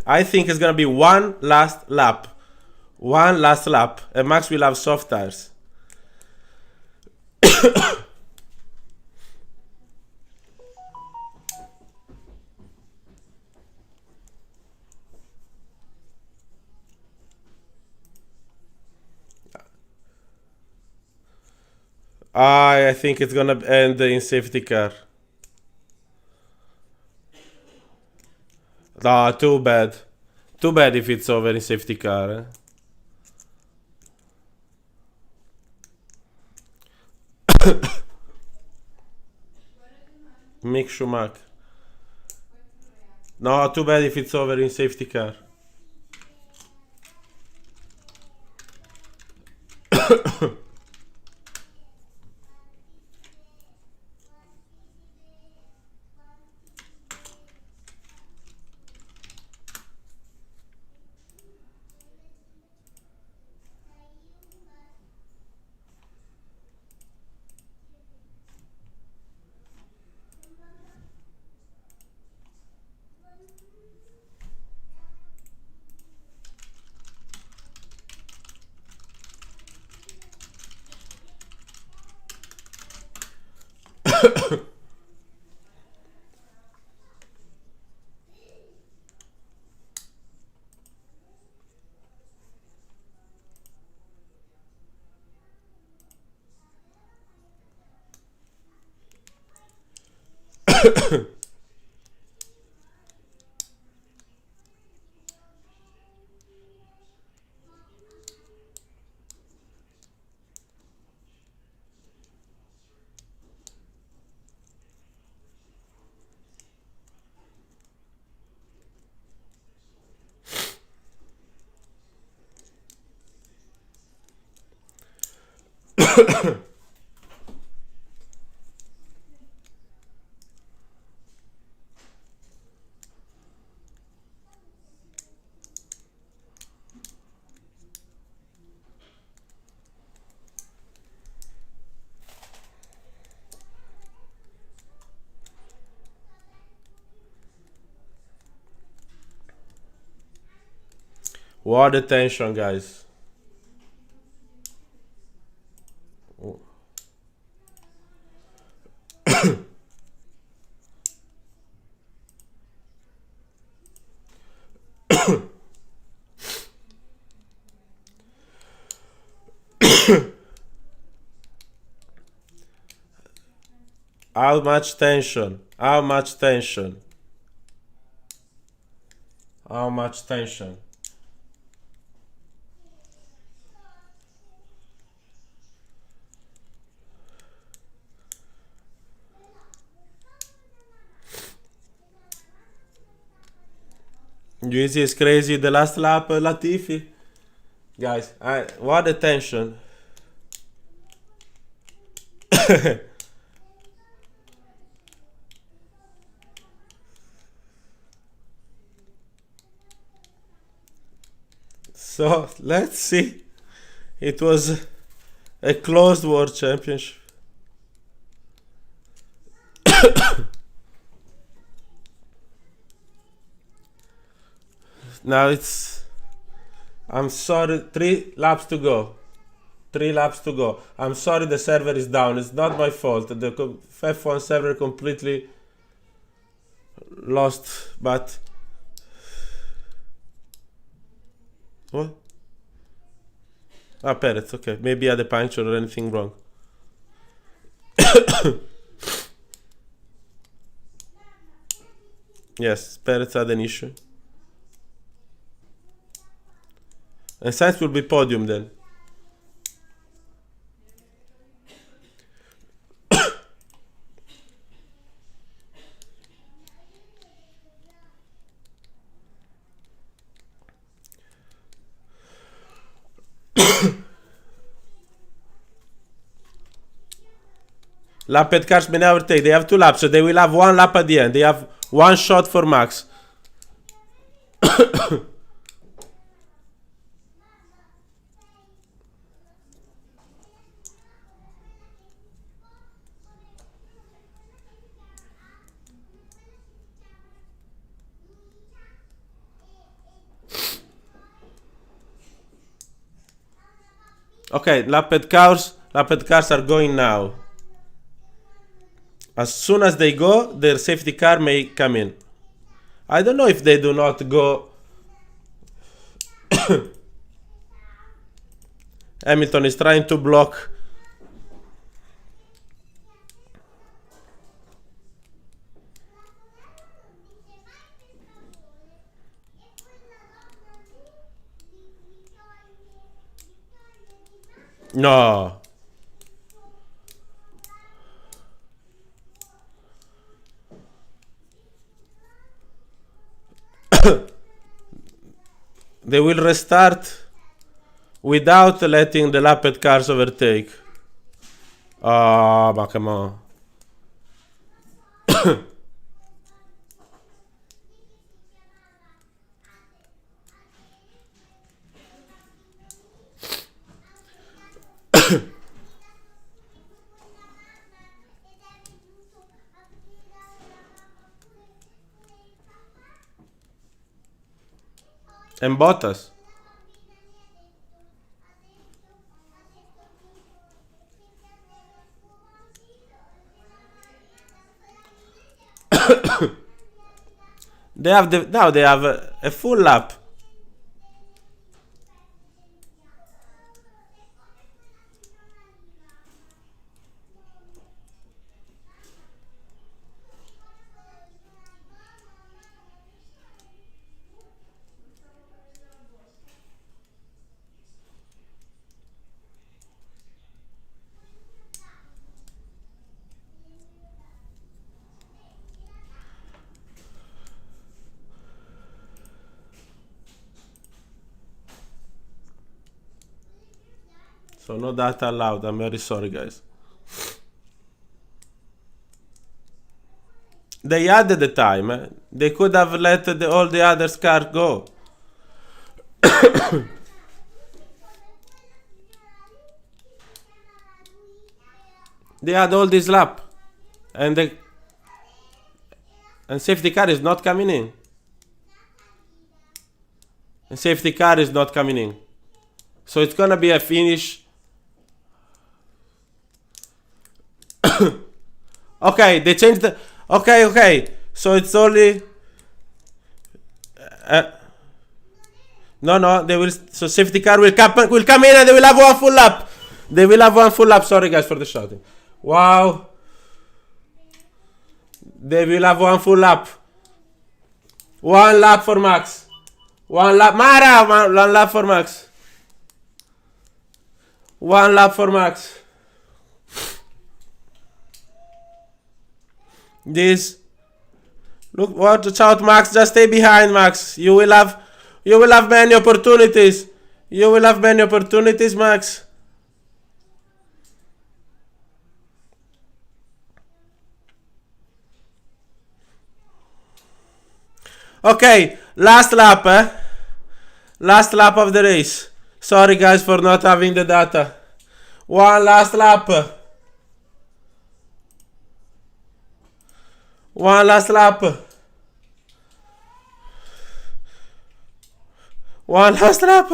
I think it's gonna be one last lap, and Max will have soft tires. I think it's gonna end in safety car. Ah, too bad. Too bad if it's over in safety car. Mick Schumacher. No, too bad if it's over in safety car. What a tension, guys. How much tension? How much tension? How much tension? You see, it's crazy. The last lap, Latifi. Guys, what a tension. So, let's see. It was a closed World Championship. Now it's... I'm sorry, 3 laps to go. 3 laps to go. I'm sorry the server is down. It's not my fault. The F1 server completely lost, but... What? Ah, Perez, okay. Maybe I had a puncture or anything wrong. Yes, Perez had an issue. And Sainz will be podium then. Lapped cars may never take. They have 2 laps, so they will have 1 lap at the end. They have 1 shot for Max. Okay, lapped cars are going now. As soon as they go, their safety car may come in. I don't know if they do not go. Hamilton is trying to block. No. They will restart without letting the lapped cars overtake. Oh, but come on. And Bottas. They have now they have a full lap. So no data allowed. I'm very sorry, guys. They added the time. They could have let all the other cars go. They had all this lap, and safety car is not coming in. And safety car is not coming in. So it's gonna be a finish. Okay, they changed the. Okay. So it's only. No. They will. So safety car will come in and they will have one full lap. They will have one full lap. Sorry, guys, for the shouting. Wow. They will have one full lap. One lap for Max. One lap. Mara! One lap for Max. One lap for Max. This. Look, watch out, Max. Just stay behind, Max. You will have many opportunities. You will have many opportunities, Max. Okay, last lap, Last lap of the race. Sorry, guys, for not having the data. One last lap. One last lap. One last lap.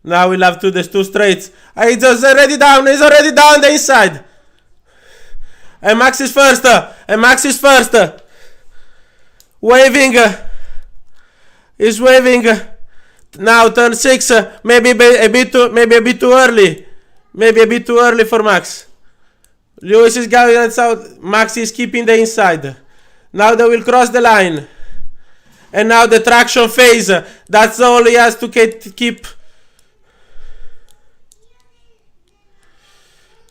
Now we'll have there's two straights. He's already down the inside. And Max is first. Waving. He's waving. Now turn 6. Maybe a bit too early. Maybe a bit too early for Max. Lewis is going outside. Max is keeping the inside. Now they will cross the line. And now the traction phase. That's all he has to keep.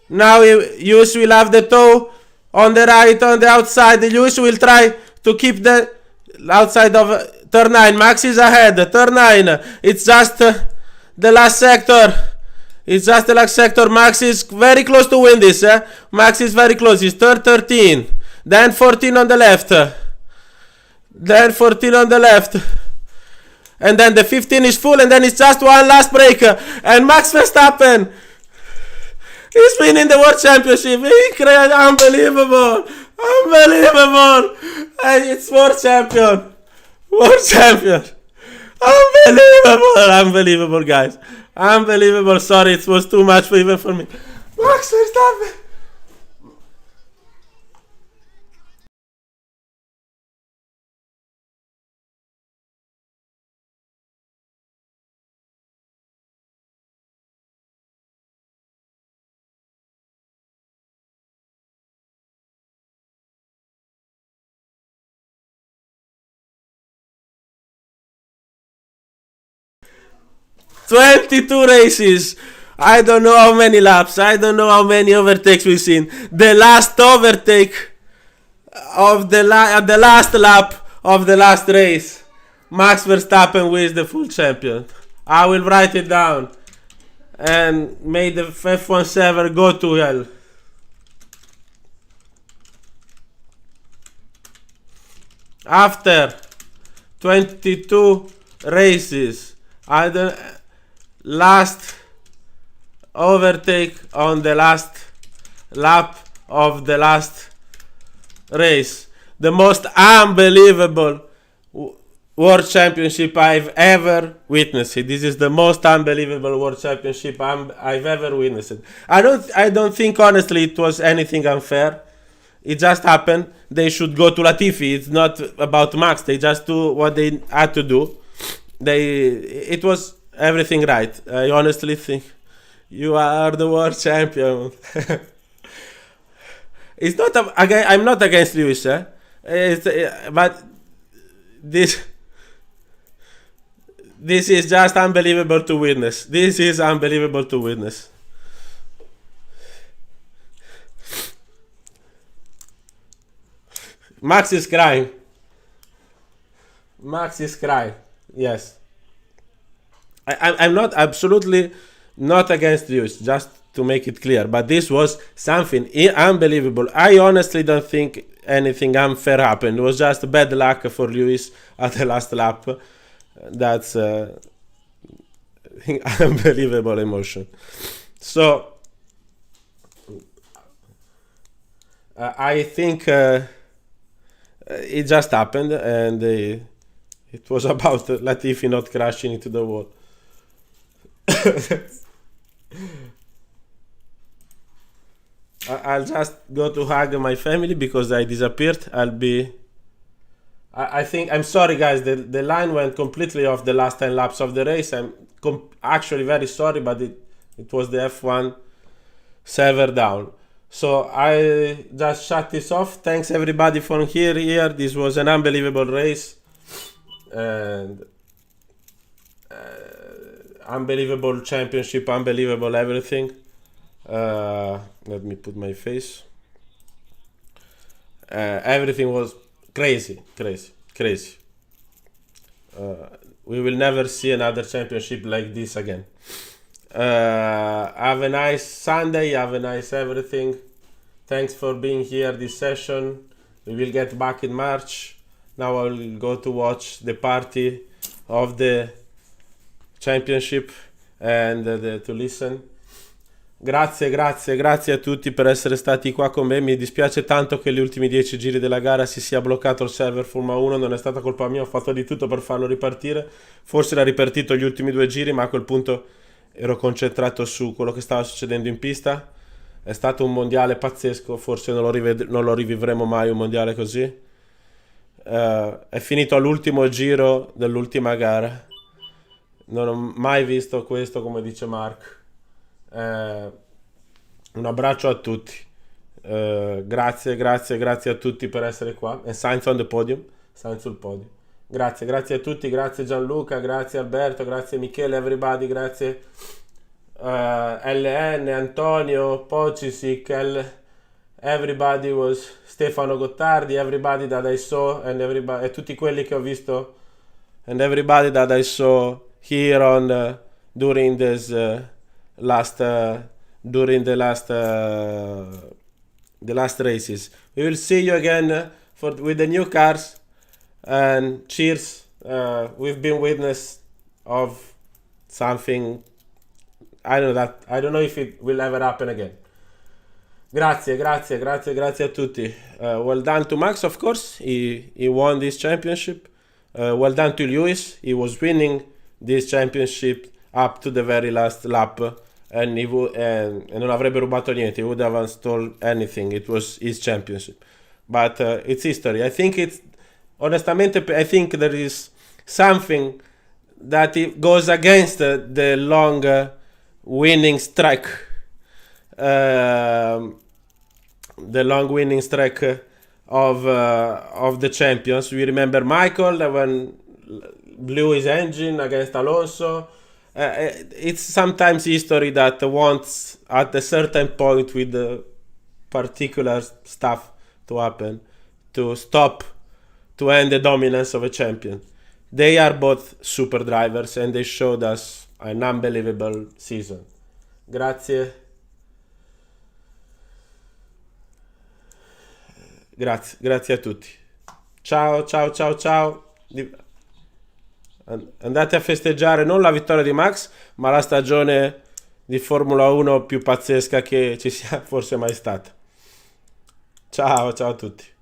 Now Lewis will have the toe on the right, on the outside. Lewis will try to keep the outside of turn 9. Max is ahead. Turn 9. It's just the last sector. Max is very close to win this. Max is very close. He's turn 13. Then 14 on the left. And then the 15 is full. And then it's just one last break. And Max Verstappen. He's winning the World Championship. Unbelievable. It's World Champion. Unbelievable, guys. Unbelievable. Sorry, it was too much even for me. Max Verstappen. "22 races. I don't know how many laps. I don't know how many overtakes we've seen. The last overtake of the last lap of the last race. Max Verstappen wins the full champion. I will write it down. And may the F1 server go to hell." After 22 races, last overtake on the last lap of the last race. The most unbelievable World Championship I've ever witnessed. This is the most unbelievable World Championship I've ever witnessed. I don't think honestly it was anything unfair. It just happened. They should go to Latifi. It's not about Max. They just do what they had to do. It was everything right. I honestly think you are the world champion. It's not. I'm not against Lewis, but this is just unbelievable to witness. This is unbelievable to witness. Max is crying. Max is crying. Yes. I'm not absolutely not against Lewis, just to make it clear. But this was something unbelievable. I honestly don't think anything unfair happened. It was just bad luck for Lewis at the last lap. That's unbelievable emotion. So I think it just happened, and it was about Latifi not crashing into the wall. I'll just go to hug my family because I disappeared. I think, I'm sorry guys, the line went completely off the last 10 laps of the race. I'm actually very sorry, but it was the F1 server down. So I just shut this off. Thanks everybody for here. This was an unbelievable race. And unbelievable championship, unbelievable everything. Let me put my face. Everything was crazy. We will never see another championship like this again. Have a nice Sunday, have a nice everything. Thanks for being here this session. We will get back in March. Now I will go to watch the party of the championship and to listen. Grazie a tutti per essere stati qua con me. Mi dispiace tanto che gli ultimi 10 giri della gara si sia bloccato il server Formula 1. Non è stata colpa mia, ho fatto di tutto per farlo ripartire. Forse era ripartito gli ultimi 2 giri, ma a quel punto ero concentrato su quello che stava succedendo in pista. È stato un mondiale pazzesco, forse non lo rivivremo mai un mondiale così. È finito all'ultimo giro dell'ultima gara. Non ho mai visto questo, come dice Mark. Un abbraccio a tutti. Grazie a tutti per essere qua. E Sainz on the podium. Sainz sul podio. Grazie a tutti, grazie Gianluca, grazie Alberto, grazie Michele, everybody, grazie LN, Antonio, Pocisic, everybody was Stefano Gottardi, everybody that I saw, and everybody, e tutti quelli che ho visto, and everybody that I saw here on during this last races. We will see you again with the new cars. And cheers. We've been witness of something. I don't know if it will ever happen again. Grazie a tutti. Well done to Max, of course. He won this championship. Well done to Lewis. He was winning this championship up to the very last lap, and non avrebbe rubato niente. He would have stole anything. It was his championship. But it's history. Honestamente, I think there is something that it goes against the long winning streak. The long winning streak of the champions. We remember Michael when blew his engine against Alonso. It's sometimes history that wants at a certain point with the particular stuff to happen to stop, to end the dominance of a champion. They are both super drivers and they showed us an unbelievable season. Grazie a tutti. Ciao. Andate a festeggiare non la vittoria di Max, ma la stagione di Formula 1 più pazzesca che ci sia forse mai stata. Ciao a tutti.